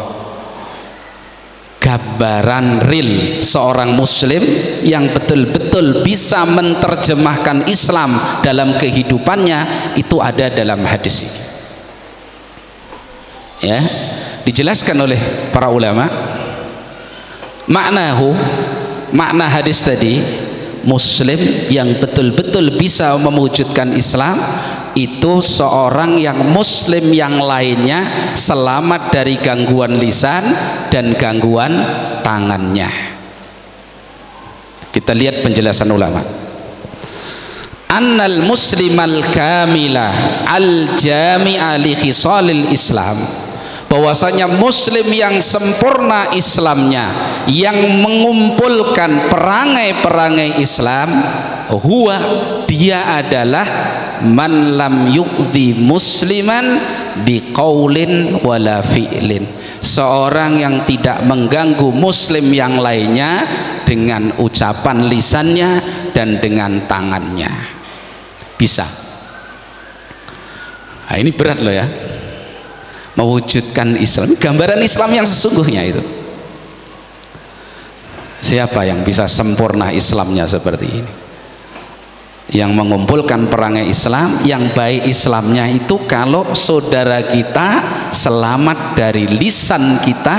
gambaran real seorang muslim yang betul-betul bisa menerjemahkan Islam dalam kehidupannya itu ada dalam hadis ini. Ya, dijelaskan oleh para ulama makna hadis tadi, muslim yang betul-betul bisa mewujudkan Islam itu seorang yang muslim yang lainnya selamat dari gangguan lisan dan gangguan tangannya. Kita lihat penjelasan ulama. Annal muslimal kamila al jami'a li khisalil Islam, bahwasanya muslim yang sempurna Islamnya, yang mengumpulkan perangai-perangai Islam, huwa, dia adalah man lam yu'dhi musliman biqaulin wala fi'lin, seorang yang tidak mengganggu muslim yang lainnya dengan ucapan lisannya dan dengan tangannya. Bisa. Nah, ini berat loh ya, mewujudkan Islam, gambaran Islam yang sesungguhnya itu. Siapa yang bisa sempurna Islamnya seperti ini, yang mengumpulkan perangai Islam, yang baik Islamnya itu kalau saudara kita selamat dari lisan kita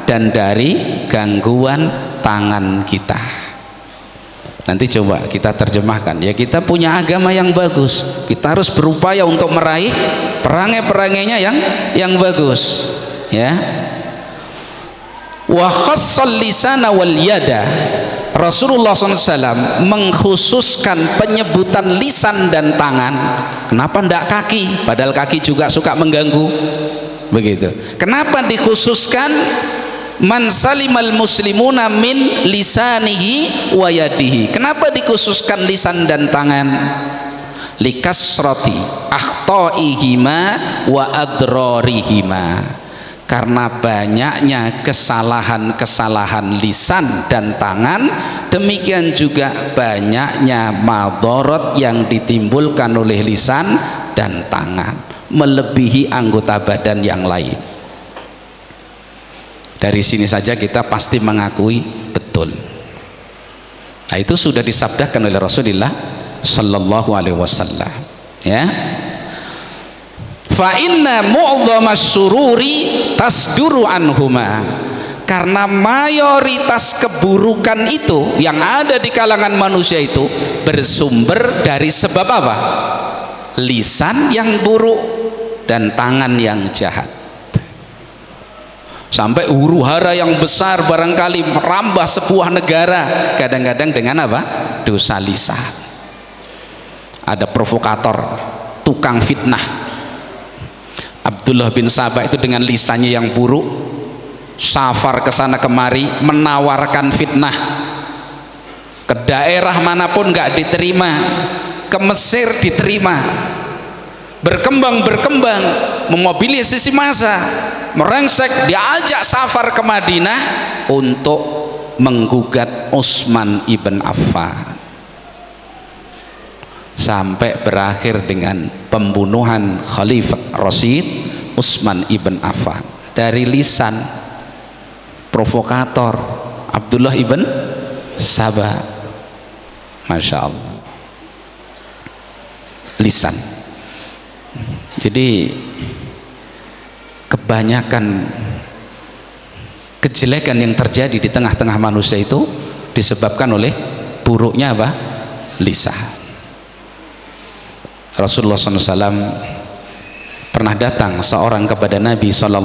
dan dari gangguan tangan kita. Nanti coba kita terjemahkan. Ya, kita punya agama yang bagus, kita harus berupaya untuk meraih perangai-perangainya yang bagus, ya. Wa khassal lisana wal yada. Rasulullah SAW mengkhususkan penyebutan lisan dan tangan. Kenapa ndak kaki? Padahal kaki juga suka mengganggu. Begitu. Kenapa dikhususkan man salimal muslimuna min lisanihi wa yadihi? Kenapa dikhususkan lisan dan tangan? Likasrati akhtaihima wa adrarihima. Karena banyaknya kesalahan-kesalahan lisan dan tangan, demikian juga banyaknya madharat yang ditimbulkan oleh lisan dan tangan, melebihi anggota badan yang lain. Dari sini saja kita pasti mengakui betul. Nah, itu sudah disabdakan oleh Rasulullah sallallahu alaihi wasallam, ya. Fa inna mu'dhamas sururi tasduru anhuma. Karena mayoritas keburukan itu yang ada di kalangan manusia itu bersumber dari sebab apa? Lisan yang buruk dan tangan yang jahat. Sampai huru-hara yang besar barangkali merambah sebuah negara kadang-kadang dengan apa? Dosa lisan. Ada provokator, tukang fitnah, Abdullah bin Sabah itu dengan lisannya yang buruk, safar ke sana kemari menawarkan fitnah, ke daerah manapun nggak diterima, ke Mesir diterima, berkembang memobilisasi massa, merengsek, diajak safar ke Madinah untuk menggugat Utsman ibn Affan, sampai berakhir dengan pembunuhan Khalifah Rasyid Utsman ibn Affan dari lisan provokator Abdullah ibn Sabah. Masya Allah, lisan. Jadi kebanyakan kejelekan yang terjadi di tengah-tengah manusia itu disebabkan oleh buruknya apa? Lisan. Rasulullah SAW pernah datang seorang kepada Nabi SAW,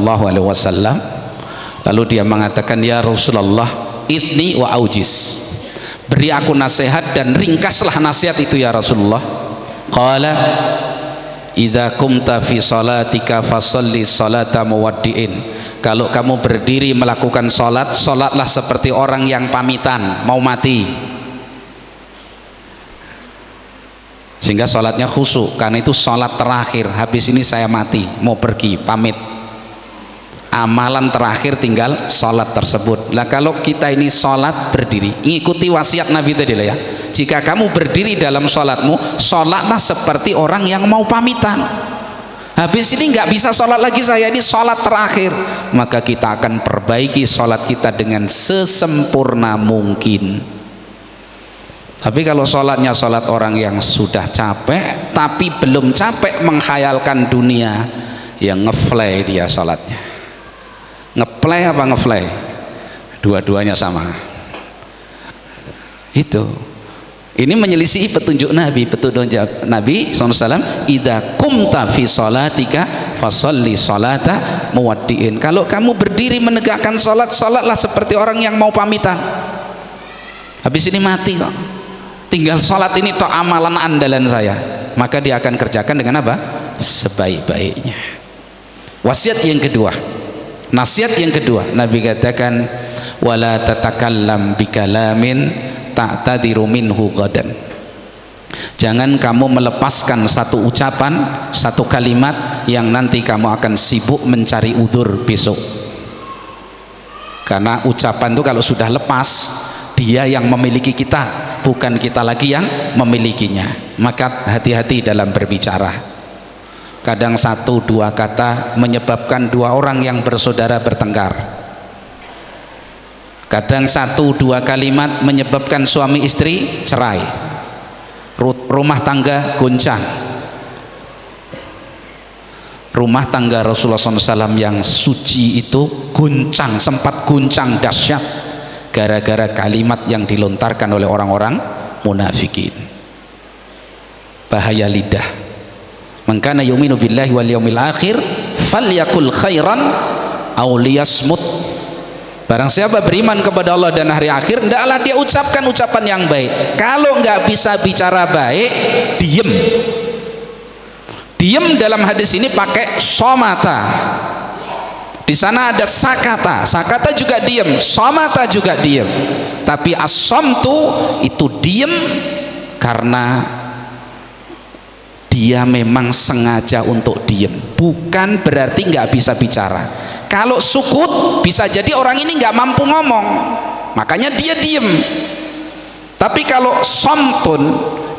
lalu dia mengatakan, ya Rasulullah, idni wa aujis, beri aku nasihat dan ringkaslah nasihat itu ya Rasulullah. Qala idza kumta fi salatika fasalli salata muwaddi'in. Kalau kamu berdiri melakukan salat, salatlah seperti orang yang pamitan mau mati, sehingga sholatnya khusyuk, karena itu sholat terakhir, habis ini saya mati, mau pergi, pamit, amalan terakhir tinggal sholat tersebut. Lah kalau kita ini sholat berdiri, ikuti wasiat Nabi tadi lah ya, jika kamu berdiri dalam sholatmu, sholatlah seperti orang yang mau pamitan, habis ini nggak bisa sholat lagi, saya ini sholat terakhir, maka kita akan perbaiki sholat kita dengan sesempurna mungkin. Tapi kalau sholatnya sholat orang yang sudah capek tapi belum capek menghayalkan dunia, yang ngeflay dia sholatnya. Ngeplay apa ngeflay? Dua-duanya sama. Itu. Ini menyelisihi petunjuk Nabi. Petunjuk Nabi SAW, idza kumta fi sholatika fasalli sholata muwaddi'in. Kalau kamu berdiri menegakkan sholat, sholatlah seperti orang yang mau pamitan, habis ini mati kok, tinggal sholat ini toh amalan andalan saya, maka dia akan kerjakan dengan apa? Sebaik-baiknya. Wasiat yang kedua, nasihat yang kedua, Nabi katakan, wala tatakallam bikalamin ta'tadiru minhu ghadan. Jangan kamu melepaskan satu ucapan, satu kalimat yang nanti kamu akan sibuk mencari udzur besok. Karena ucapan itu kalau sudah lepas, dia yang memiliki kita, bukan kita lagi yang memilikinya. Maka hati-hati dalam berbicara. Kadang satu dua kata menyebabkan dua orang yang bersaudara bertengkar. Kadang satu dua kalimat menyebabkan suami istri cerai, rumah tangga goncang. Rumah tangga Rasulullah SAW yang suci itu goncang, sempat goncang dahsyat gara-gara kalimat yang dilontarkan oleh orang-orang munafikin. Bahaya lidah. Man kana yu'minu billahi wal yaumil akhir falyakul khairan aw liyasmut. Barang siapa beriman kepada Allah dan hari akhir, hendaklah dia ucapkan ucapan yang baik. Kalau nggak bisa bicara baik, diem. Diem dalam hadis ini pakai somata. Di sana ada sakata. Sakata juga diem, somata juga diem. Tapi as-samtu itu diem karena dia memang sengaja untuk diem, bukan berarti nggak bisa bicara. Kalau sukut bisa jadi orang ini nggak mampu ngomong, makanya dia diem. Tapi kalau somtun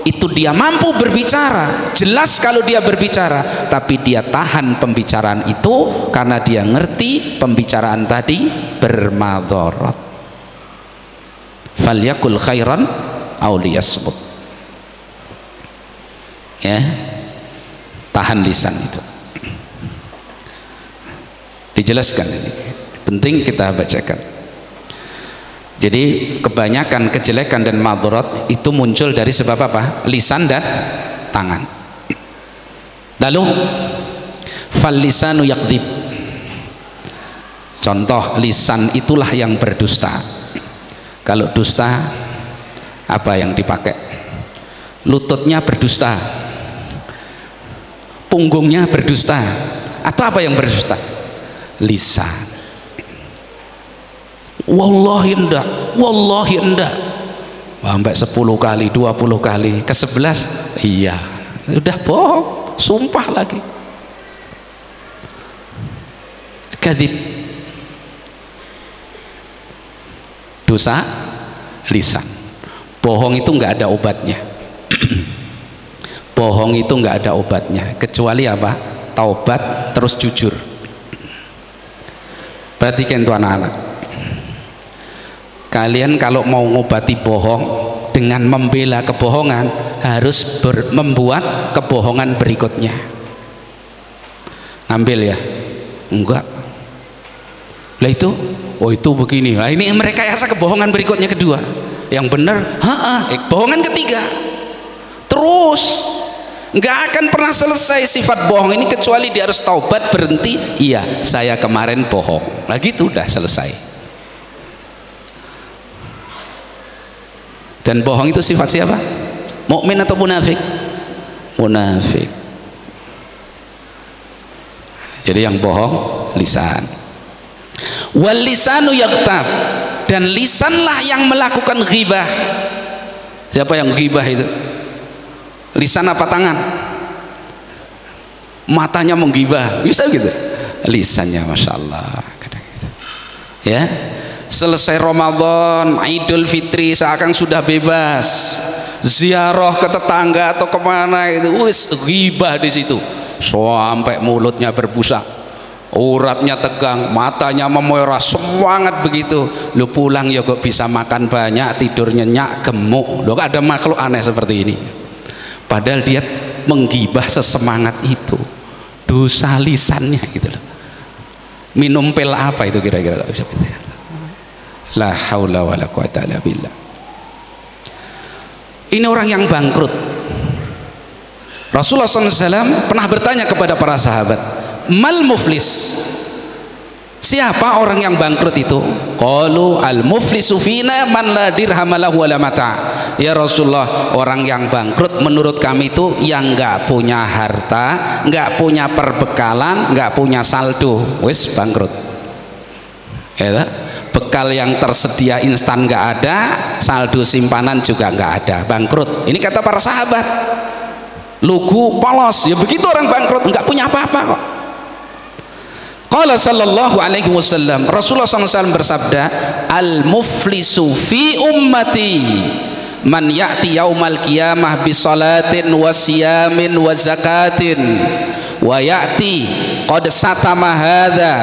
itu dia mampu berbicara, jelas kalau dia berbicara, tapi dia tahan pembicaraan itu karena dia ngerti pembicaraan tadi bermadharat. Falyakul khairan aw liyasmut. Ya, tahan lisan itu. Dijelaskan ini, penting kita bacakan. Jadi kebanyakan kejelekan dan madharat itu muncul dari sebab apa? Lisan dan tangan. Lalu fal lisanu yakdzib. Contoh, lisan itulah yang berdusta. Kalau dusta apa yang dipakai? Lututnya berdusta, punggungnya berdusta, atau apa yang berdusta? Lisan. Wallahi enggak, wallahi enggak, sampai 10 kali, 20 kali, ke 11 iya, udah bohong, sumpah lagi. Kadzib, dosa lisan. Bohong itu enggak ada obatnya. Bohong itu enggak ada obatnya kecuali apa? Taubat terus jujur. Perhatikan tuh anak-anak, kalian kalau mau ngobati bohong dengan membela kebohongan harus membuat kebohongan berikutnya. Ambil ya? Enggak. Lah itu, oh itu begini. Nah ini merekayasa kebohongan berikutnya kedua. Yang benar, bohongan ketiga. Terus nggak akan pernah selesai sifat bohong ini kecuali dia harus taubat, berhenti. Iya, saya kemarin bohong. Nah gitu udah selesai. Dan bohong itu sifat siapa? Mukmin atau munafik? Munafik. Jadi yang bohong lisan. Wal lisanu yaghtab, dan lisanlah yang melakukan ghibah. Siapa yang ghibah itu? Lisan apa tangan? Matanya menggibah, bisa gitu? Lisannya, masya Allah. Kadang gitu. Ya, selesai Ramadan, Idul Fitri, seakan sudah bebas, ziarah ke tetangga atau kemana itu, wis ghibah di situ, sampai mulutnya berbusa, uratnya tegang, matanya memerah, semangat begitu. Lu pulang ya kok bisa makan banyak, tidur nyenyak, gemuk. Lu gak ada makhluk aneh seperti ini. Padahal dia menggibah sesemangat itu, dosa lisannya gitu loh. Minum pil apa itu kira-kira? Gak bisa kita. La haula wala quwata illa billah. Ini orang yang bangkrut. Rasulullah SAW pernah bertanya kepada para sahabat, mal muflis, siapa orang yang bangkrut itu? Qalu al muflisu fina man la dirham lahu wala mata. Ya Rasulullah, orang yang bangkrut menurut kami itu yang nggak punya harta, nggak punya perbekalan, nggak punya saldo, wis bangkrut. Ya, bekal yang tersedia instan nggak ada, saldo simpanan juga nggak ada, bangkrut. Ini kata para sahabat. Lugu polos, ya begitu orang bangkrut, nggak punya apa-apa kok. Qala sallallahu alaihi wasallam, Rasulullah SAW bersabda, al muflisu fi ummati man ya'ti yaumal qiyamah bi salatin wa siyamin wa zakatin wa ya'ti qad satama hadza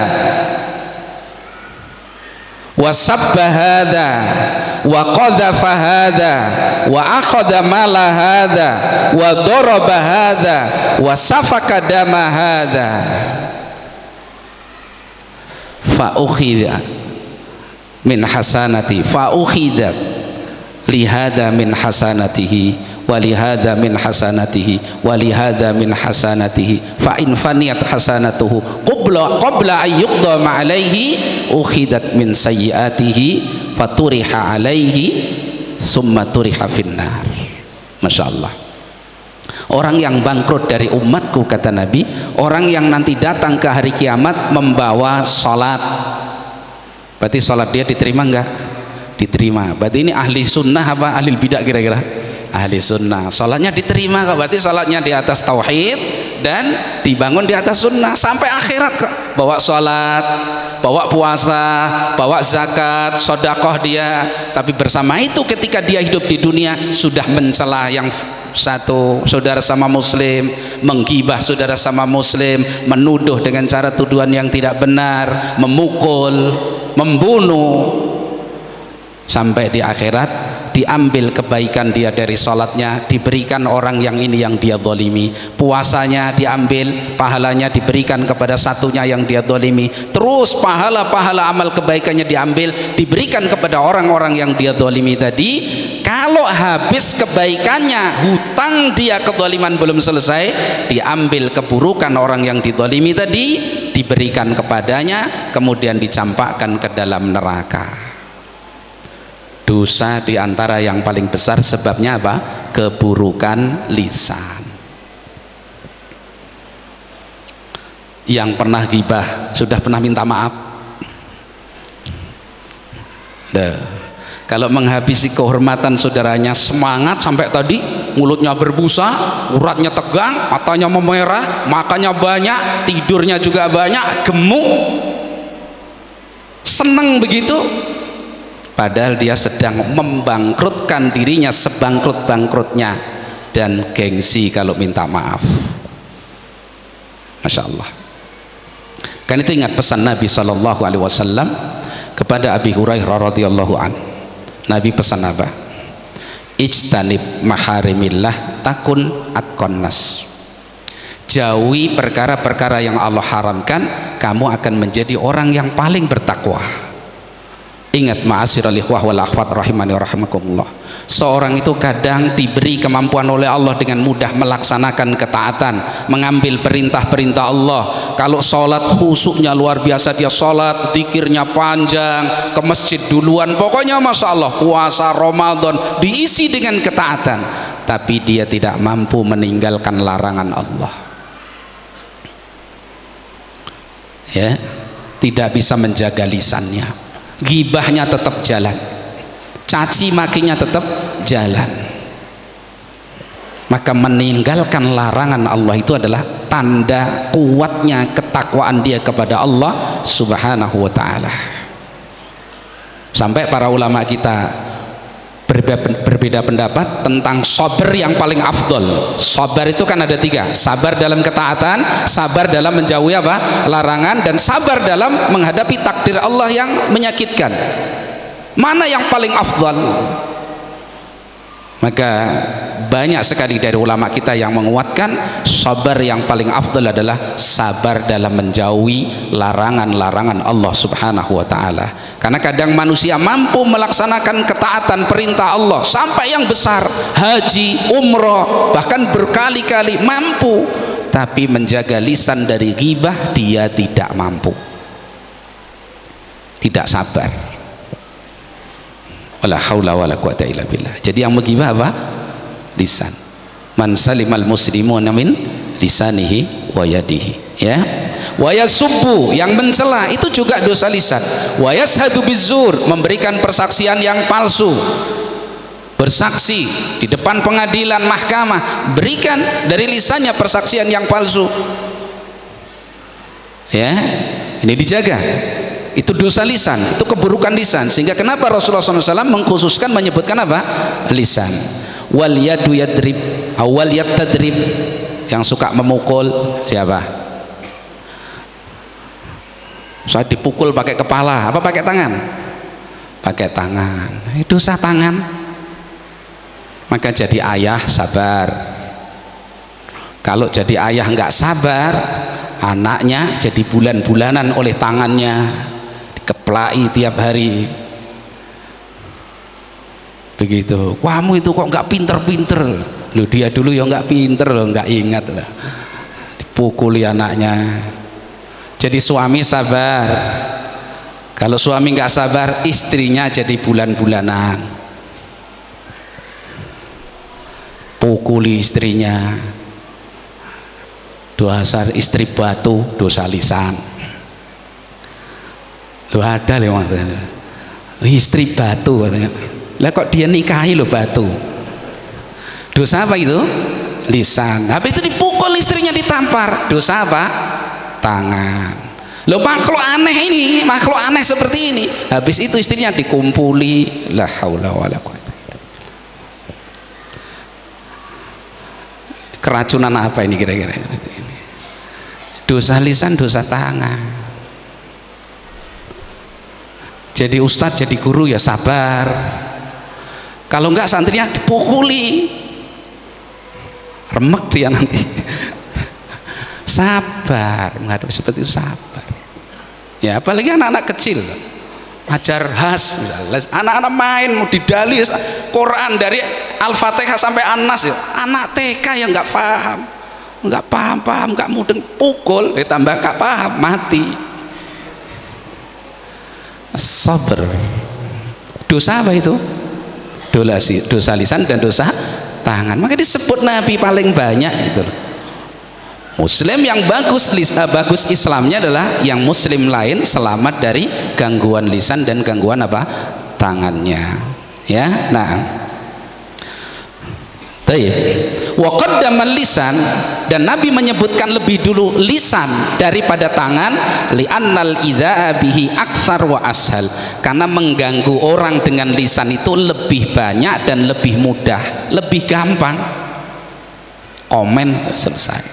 wa sabba hadza wa qadhafa hadza wa akhadha mala hadza wa daraba hadza wa safaka dama hadza fa ukhidha min hasanati fa ukhidat lihada min hasanatihi walihada min hasanatihi walihada min hasanatihi fa in faniyat hasanatuhu qabla an yuqdama alaihi ukhidat min sayyiatihi faturiha alaihi summa turiha finnar. Masya Allah. Orang yang bangkrut dari umatku, kata Nabi, orang yang nanti datang ke hari kiamat membawa salat. Berarti salat dia diterima enggak? Diterima. Berarti ini ahli sunnah apa ahli bidah kira-kira? Ahli sunnah. Salatnya diterima, berarti salatnya di atas tauhid dan dibangun di atas sunnah sampai akhirat kok. Bawa salat, bawa puasa, bawa zakat, sedekah dia. Tapi bersama itu ketika dia hidup di dunia sudah mencela yang satu saudara sama muslim, menggibah saudara sama muslim, menuduh dengan cara tuduhan yang tidak benar, memukul, membunuh. Sampai di akhirat diambil kebaikan dia dari salatnya, diberikan orang yang ini yang dia zalimi. Puasanya diambil, pahalanya diberikan kepada satunya yang dia zalimi. Terus pahala-pahala amal kebaikannya diambil, diberikan kepada orang-orang yang dia zalimi tadi. Kalau habis kebaikannya, hutang dia kezaliman belum selesai, diambil keburukan orang yang dizalimi tadi, diberikan kepadanya, kemudian dicampakkan ke dalam neraka. Dosa diantara yang paling besar sebabnya apa? Keburukan lisan. Yang pernah ghibah sudah pernah minta maaf? Kalau menghabisi kehormatan saudaranya, semangat sampai tadi mulutnya berbusa, uratnya tegang, matanya memerah, makannya banyak, tidurnya juga banyak, gemuk, seneng begitu. Padahal dia sedang membangkrutkan dirinya sebangkrut-bangkrutnya, dan gengsi kalau minta maaf. Masya Allah. Kan itu ingat pesan Nabi SAW kepada Abi Hurairah radhiyallahu an. Nabi pesan apa? Ijtanib maharimillah takun atqannas. Jauhi perkara-perkara yang Allah haramkan, kamu akan menjadi orang yang paling bertakwa. Ingat ma'asyiral ikhwah wal akhwat rahimani wa rahimakumullah, seorang itu kadang diberi kemampuan oleh Allah dengan mudah melaksanakan ketaatan, mengambil perintah-perintah Allah. Kalau sholat khusyuknya luar biasa, dia sholat, zikirnya panjang, ke masjid duluan, pokoknya Masya Allah. Puasa Ramadan diisi dengan ketaatan, tapi dia tidak mampu meninggalkan larangan Allah, ya, tidak bisa menjaga lisannya. Gibahnya tetap jalan, caci makinya tetap jalan. Maka meninggalkan larangan Allah itu adalah tanda kuatnya ketakwaan dia kepada Allah Subhanahu wa ta'ala. Sampai para ulama kita berbeda pendapat tentang sabar yang paling afdol. Sabar itu kan ada tiga: sabar dalam ketaatan, sabar dalam menjauhi apa? Larangan, dan sabar dalam menghadapi takdir Allah yang menyakitkan. Mana yang paling afdol? Maka banyak sekali dari ulama kita yang menguatkan sabar yang paling afdal adalah sabar dalam menjauhi larangan-larangan Allah Subhanahu wa ta'ala. Karena kadang manusia mampu melaksanakan ketaatan perintah Allah sampai yang besar, haji, umroh, bahkan berkali-kali mampu, tapi menjaga lisan dari ghibah dia tidak mampu, tidak sabar. Wala haula wala quwata illa billah. Jadi yang menggibah apa? Lisan. Man salimal muslimuna min lisanihi wa yadihi, ya. Wa yasubbu, yang mencela itu juga dosa lisan. Wa yashhadu bizzur, memberikan persaksian yang palsu. Bersaksi di depan pengadilan, mahkamah, berikan dari lisannya persaksian yang palsu. Ya, ini dijaga. Itu dosa lisan, itu keburukan lisan. Sehingga kenapa Rasulullah SAW mengkhususkan menyebutkan apa? Lisan. Wal yadu yadrib, awal yad tadrib, yang suka memukul siapa? Saya dipukul pakai kepala, apa pakai tangan? Pakai tangan. Itu dosa tangan. Maka jadi ayah sabar. Kalau jadi ayah nggak sabar, anaknya jadi bulan-bulanan oleh tangannya, dikeplai tiap hari. begitu. Kamu itu kok nggak pinter-pinter. Loh, dia dulu ya nggak pinter loh, nggak ingat lah, dipukuli anaknya. Jadi suami sabar. Kalau suami nggak sabar, istrinya jadi bulan-bulanan, pukuli istrinya. Dosa istri batu, dosa lisan. Loh, ada loh istri batu katanya. Lah kok dia nikahi loh batu. Dosa apa itu? Lisan. Habis itu dipukul istrinya, ditampar. Dosa apa? Tangan. Loh, makhluk aneh ini, makhluk aneh seperti ini. Habis itu istrinya dikumpuli. La haula wala quwata. Keracunan apa ini kira-kira? Dosa lisan, dosa tangan. Jadi ustadz, jadi guru ya sabar. Kalau enggak santrinya dipukuli, remek dia nanti. Sabar menghadapi seperti itu, sabar ya. Apalagi anak-anak kecil ajar khas, anak-anak main mau didali Quran dari Al-Fatihah sampai An-Nas ya. Anak TK yang nggak paham, nggak mudeng, pukul tambah nggak paham, mati. Sabar. Dosa apa itu? Dosa lisan dan dosa tangan. Maka disebut Nabi paling banyak itu. Muslim yang bagus Islamnya adalah yang muslim lain selamat dari gangguan lisan dan gangguan apa? Tangannya. Ya. Nah, wa qaddama lisan, dan Nabi menyebutkan lebih dulu lisan daripada tangan, li'annal idza'a bihi aktsar wa ashal, karena mengganggu orang dengan lisan itu lebih banyak dan lebih mudah, lebih gampang. Komen selesai.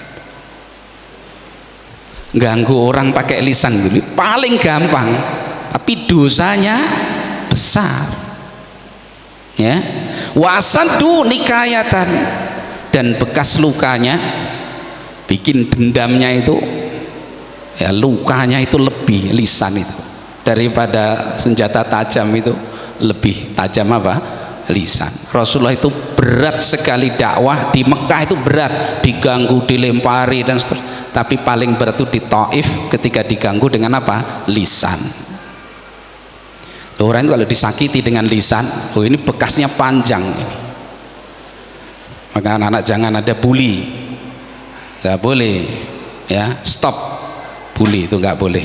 Ganggu orang pakai lisan dulu paling gampang, tapi dosanya besar. Ya. Wasadu nikayatan, dan bekas lukanya, bikin dendamnya itu ya, lukanya itu lebih lisan itu daripada senjata tajam itu, lebih tajam apa? Lisan. Rasulullah itu berat sekali dakwah di Mekah, itu berat, diganggu, dilempari dan seterusnya. Tapi paling berat itu di Taif ketika diganggu dengan apa? Lisan. Orang itu kalau disakiti dengan lisan, oh ini bekasnya panjang ini. Maka anak-anak jangan ada bully, nggak boleh ya, stop bully itu nggak boleh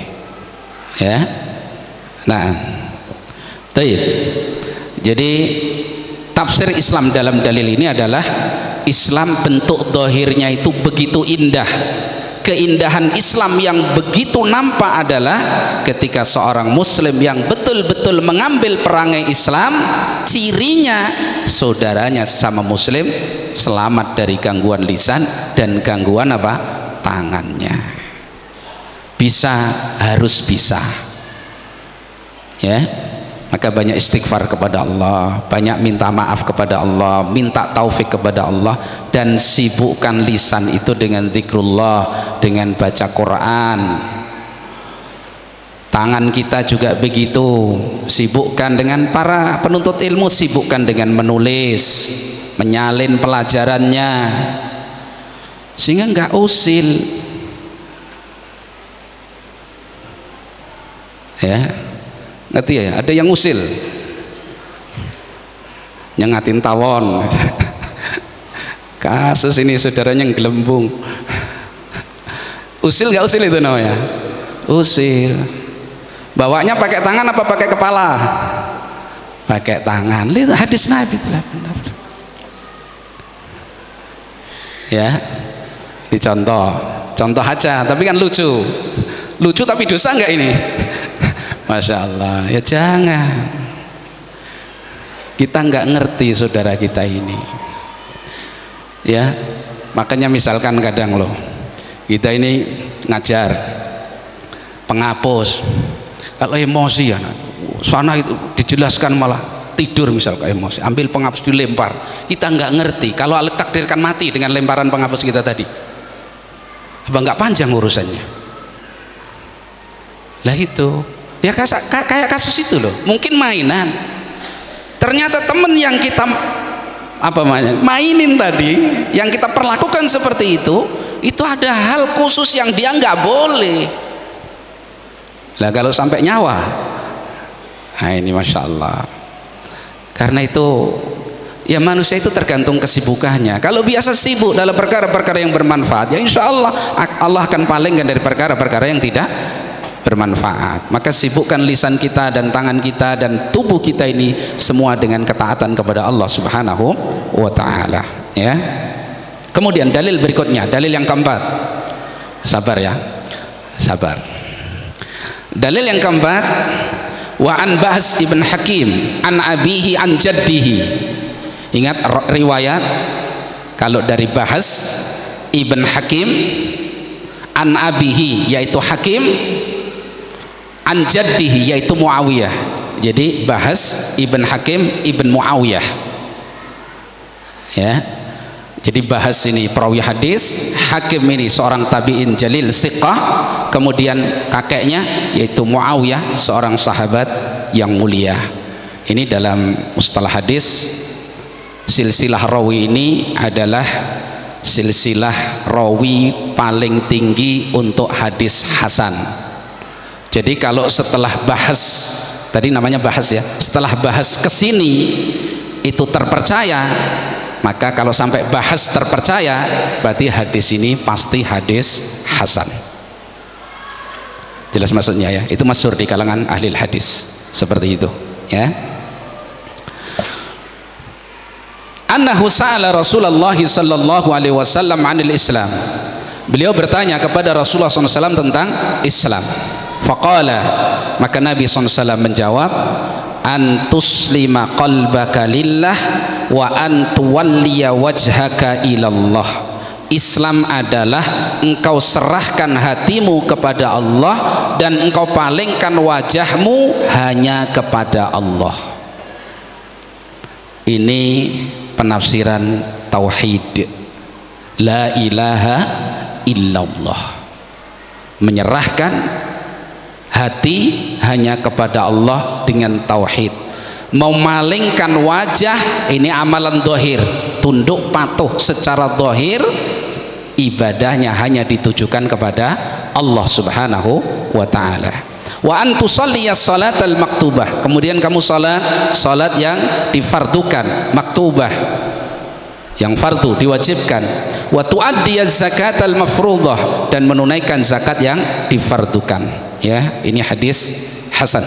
ya. Nah, jadi tafsir Islam dalam dalil ini adalah Islam bentuk dohirnya itu begitu indah. Keindahan Islam yang begitu nampak adalah ketika seorang muslim yang betul-betul mengambil perangai Islam, cirinya saudaranya sesama muslim selamat dari gangguan lisan dan gangguan apa? Tangannya. Bisa, harus bisa ya. Maka banyak istighfar kepada Allah, banyak minta maaf kepada Allah, minta taufik kepada Allah, dan sibukkan lisan itu dengan zikrullah, dengan baca Quran. Tangan kita juga begitu, sibukkan dengan para penuntut ilmu, sibukkan dengan menulis, menyalin pelajarannya, sehingga nggak usil ya. Ngerti ya? Ada yang usil, nyengatin tawon. Kasus ini saudaranya yang gelembung. Usil nggak usil itu namanya? Usil. Bawanya pakai tangan apa pakai kepala? Pakai tangan. Lihat hadis Nabi itu lah, benar. Ya, ini contoh aja, tapi kan lucu tapi dosa nggak ini? Masya Allah, ya jangan. Kita nggak ngerti saudara kita ini ya. Makanya misalkan kadang loh, kita ini ngajar penghapus, kalau emosi ya sana itu dijelaskan malah tidur, misalkan emosi, ambil penghapus dilempar, kita nggak ngerti. Kalau Allah takdirkan mati dengan lemparan penghapus kita tadi, apa nggak panjang urusannya? Lah itu ya kayak kasus itu loh, mungkin mainan, Ternyata teman yang kita mainin tadi, yang kita perlakukan seperti itu ada hal khusus yang dia nggak boleh. Lah kalau sampai nyawa, nah ini masya Allah. Karena itu ya manusia itu tergantung kesibukannya. Kalau biasa sibuk dalam perkara-perkara yang bermanfaat, ya insya Allah Allah akan palingkan dari perkara-perkara yang tidak bermanfaat. Maka sibukkan lisan kita dan tangan kita dan tubuh kita ini semua dengan ketaatan kepada Allah Subhanahu wa ta'ala, ya. Kemudian dalil berikutnya, dalil yang keempat. Sabar ya, sabar. Dalil yang keempat, wa an Bahs ibn Hakim an abihi an jaddihi. Ingat riwayat kalau dari Bahs ibn Hakim an abihi yaitu Hakim, an jaddihi yaitu Muawiyah. Jadi Bahs ibn Hakim ibn Muawiyah, ya. Jadi Bahs ini perawi hadis, Hakim ini seorang tabi'in jalil siqah, kemudian kakeknya yaitu Muawiyah seorang sahabat yang mulia. Ini dalam mustalah hadis, silsilah rawi ini adalah silsilah rawi paling tinggi untuk hadis hasan. Jadi kalau setelah Bahs, tadi namanya Bahs ya, setelah Bahs kesini itu terpercaya, maka kalau sampai Bahs terpercaya berarti hadis ini pasti hadis hasan. Jelas maksudnya ya, itu masyhur di kalangan ahli hadis seperti itu, ya. Annahu sa'ala Rasulullah sallallahu alaihi wasallam 'anil Islam. Beliau bertanya kepada Rasulullah SAW tentang Islam. Faqala, maka Nabi SAW menjawab, an tuslima qalbaka lillah wa an tuwalliya wajhaka ilallah. Islam adalah engkau serahkan hatimu kepada Allah dan engkau palingkan wajahmu hanya kepada Allah. Ini penafsiran tauhid, la ilaha illallah, menyerahkan hati hanya kepada Allah dengan tauhid. Memalingkan wajah, ini amalan dohir, tunduk patuh secara dohir, ibadahnya hanya ditujukan kepada Allah Subhanahu wa ta'ala. Wa antusalliyas salatal maktubah, kemudian kamu salat yang difardukan, maktubah yang fardu diwajibkan. Wa tu'addiyaz zakatal mafruḍah, dan menunaikan zakat yang difardukan, ya. Ini hadis hasan.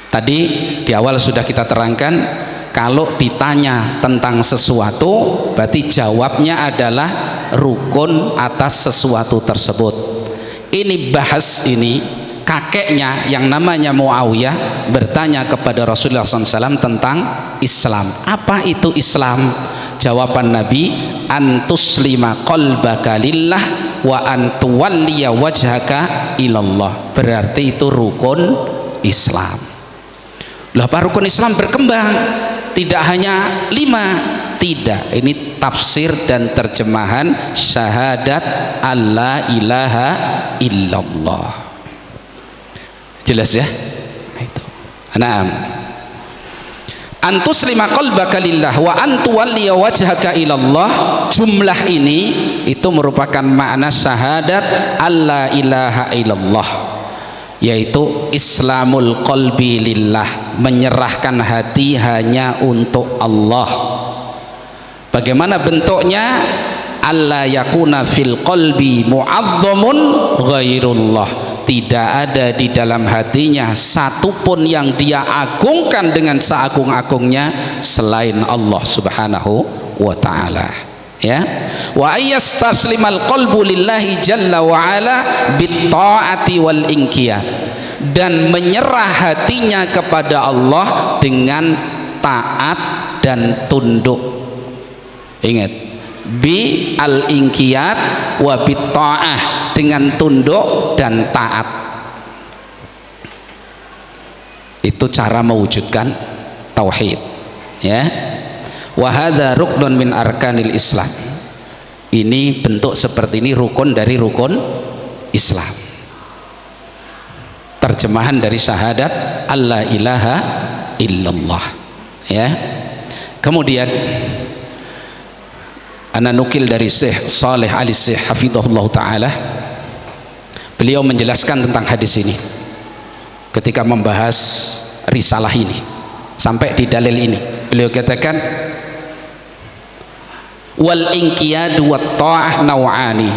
Tadi di awal sudah kita terangkan, kalau ditanya tentang sesuatu berarti jawabnya adalah rukun atas sesuatu tersebut. Ini Bahs ini kakeknya yang namanya Muawiyah bertanya kepada Rasulullah SAW tentang Islam. Apa itu Islam? Jawaban Nabi, an tuslima qalbaka lillah wa an tuwalliya wajhaka ilallah. Berarti itu rukun Islam. Lah apa rukun Islam berkembang? Tidak hanya 5, tidak. Ini tafsir dan terjemahan syahadat alla ilaha illallah. Jelas ya? Itu. Naam. Antuslima qalbaka lillah wa antuwalliya wajhaka ilallah. Jumlah ini itu merupakan makna syahadat alla ilaha illallah, yaitu islamul qalbi lillah, menyerahkan hati hanya untuk Allah. Bagaimana bentuknya? Alla yakuna fil qalbi mu'azzamun ghairullah, tidak ada di dalam hatinya satupun yang dia agungkan dengan seagung-agungnya selain Allah Subhanahu wa ta'ala, ya. Wa ayyastaslimal qalbu lillahi jalla wa ala bit ta'ati wal inqiyad, dan menyerah hatinya kepada Allah dengan taat dan tunduk. Ingat, bi al inqiyad wa bit ta'ah, dengan tunduk dan taat. Itu cara mewujudkan tauhid, ya. Wa hadza ruknun min arkanil Islam. Ini bentuk seperti ini rukun dari rukun Islam. Terjemahan dari syahadat alla ilaha illallah. Ya. Kemudian ana nukil dari Syekh Saleh Al-Syekh hafizahullah taala, beliau menjelaskan tentang hadis ini ketika membahas risalah ini sampai di dalil ini. Beliau katakan wal inqiyadu wat ta'ah naw'ani.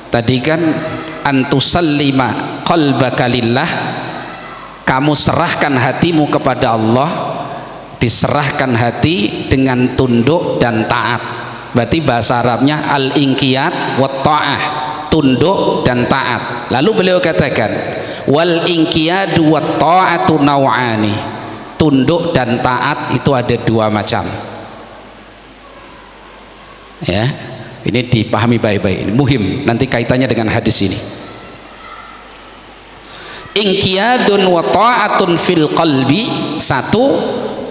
Tadi kan antusallima qalbaka lillah, kamu serahkan hatimu kepada Allah, diserahkan hati dengan tunduk dan taat. Berarti bahasa Arabnya al-inqiyad wat ta'ah, tunduk dan taat. Lalu beliau katakan wal inqiyadu wat ta'atu naw'ani, tunduk dan taat itu ada dua macam. Ya, ini dipahami baik-baik, ini muhim nanti kaitannya dengan hadis ini. Inqiyadun wa ta'atun fil qalbi, satu,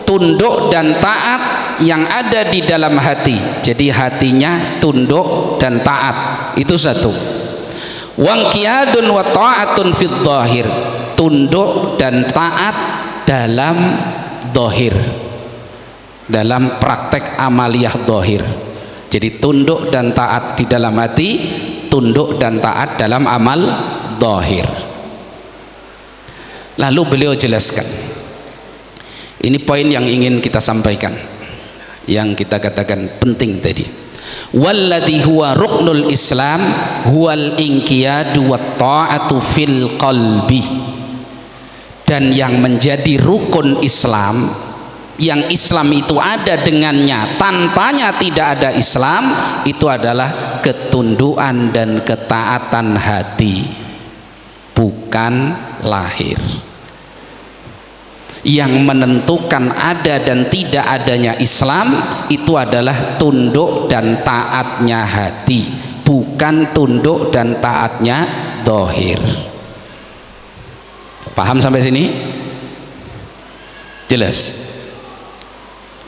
tunduk dan taat yang ada di dalam hati, jadi hatinya tunduk dan taat, itu satu. Wangqiyadun wa ta'atun fil zahir, tunduk dan taat dalam zahir, dalam praktek amaliyah zahir. Jadi tunduk dan taat di dalam hati, tunduk dan taat dalam amal zahir. Lalu beliau jelaskan, ini poin yang ingin kita sampaikan, yang kita katakan penting tadi. Walladhi huwa ruknul Islam huwal inqiyadu wat ta'atu fil qalbi. Dan yang menjadi rukun Islam, yang Islam itu ada dengannya, tanpanya tidak ada Islam, itu adalah ketundukan dan ketaatan hati, bukan lahir. Yang menentukan ada dan tidak adanya Islam itu adalah tunduk dan taatnya hati, bukan tunduk dan taatnya zahir. Paham sampai sini? Jelas?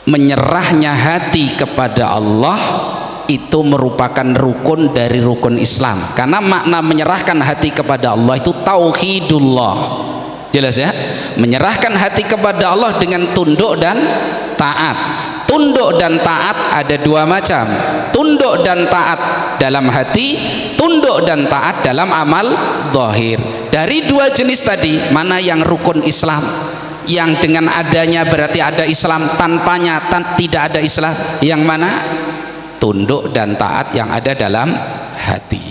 Menyerahnya hati kepada Allah itu merupakan rukun dari rukun Islam, karena makna menyerahkan hati kepada Allah itu tauhidullah. Jelas ya? Menyerahkan hati kepada Allah dengan tunduk dan taat. Tunduk dan taat ada dua macam, tunduk dan taat dalam hati, tunduk dan taat dalam amal zahir. Dari dua jenis tadi, mana yang rukun Islam, yang dengan adanya berarti ada Islam, tanpanya tidak ada Islam? Yang mana? Tunduk dan taat yang ada dalam hati.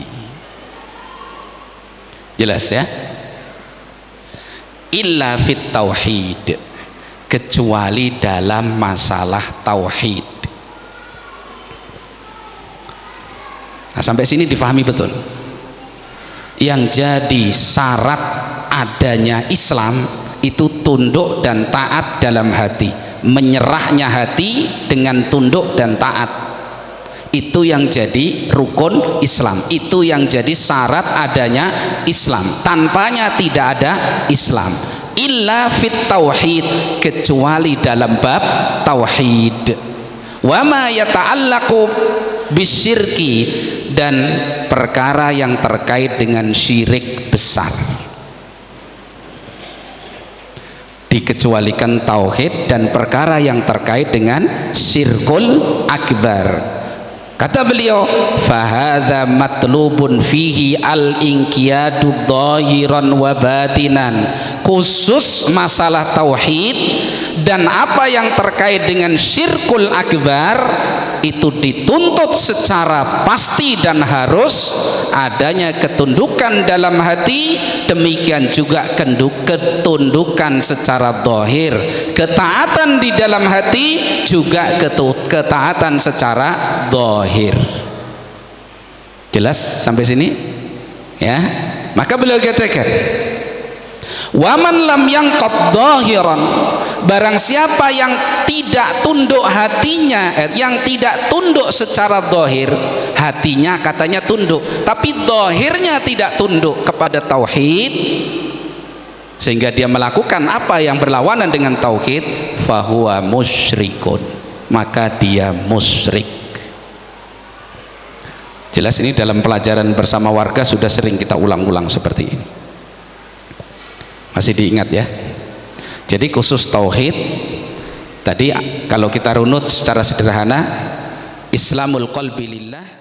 Jelas ya? Illa fit tauhid, kecuali dalam masalah tauhid. Nah, sampai sini difahami betul. Yang jadi syarat adanya Islam itu tunduk dan taat dalam hati, menyerahnya hati dengan tunduk dan taat, itu yang jadi rukun Islam, itu yang jadi syarat adanya Islam, tanpanya tidak ada Islam. Illa fit tauhid, kecuali dalam bab tauhid. Wa ma yata'allaqu bisyirki, dan perkara yang terkait dengan syirik besar. Dikecualikan tauhid dan perkara yang terkait dengan syirkul akbar. Kata beliau, fahadha matlubun fihi al-inqiyadu dhahiran wa batinan. Khusus masalah tauhid dan apa yang terkait dengan syirkul akbar, itu dituntut secara pasti dan harus adanya ketundukan dalam hati, demikian juga ketundukan secara zahir, ketaatan di dalam hati, juga ketaatan secara zahir. Jelas sampai sini? Ya. Maka beliau katakan, waman lam yanqad zahiran, barang siapa yang tidak tunduk hatinya, yang tidak tunduk secara zahir, hatinya katanya tunduk tapi zahirnya tidak tunduk kepada tauhid, sehingga dia melakukan apa yang berlawanan dengan tauhid, fahuwa musyrikun, maka dia musyrik. Jelas ini dalam pelajaran bersama warga sudah sering kita ulang-ulang seperti ini. Masih diingat ya? Jadi khusus tauhid tadi kalau kita runut secara sederhana, Islamul qalbi lillah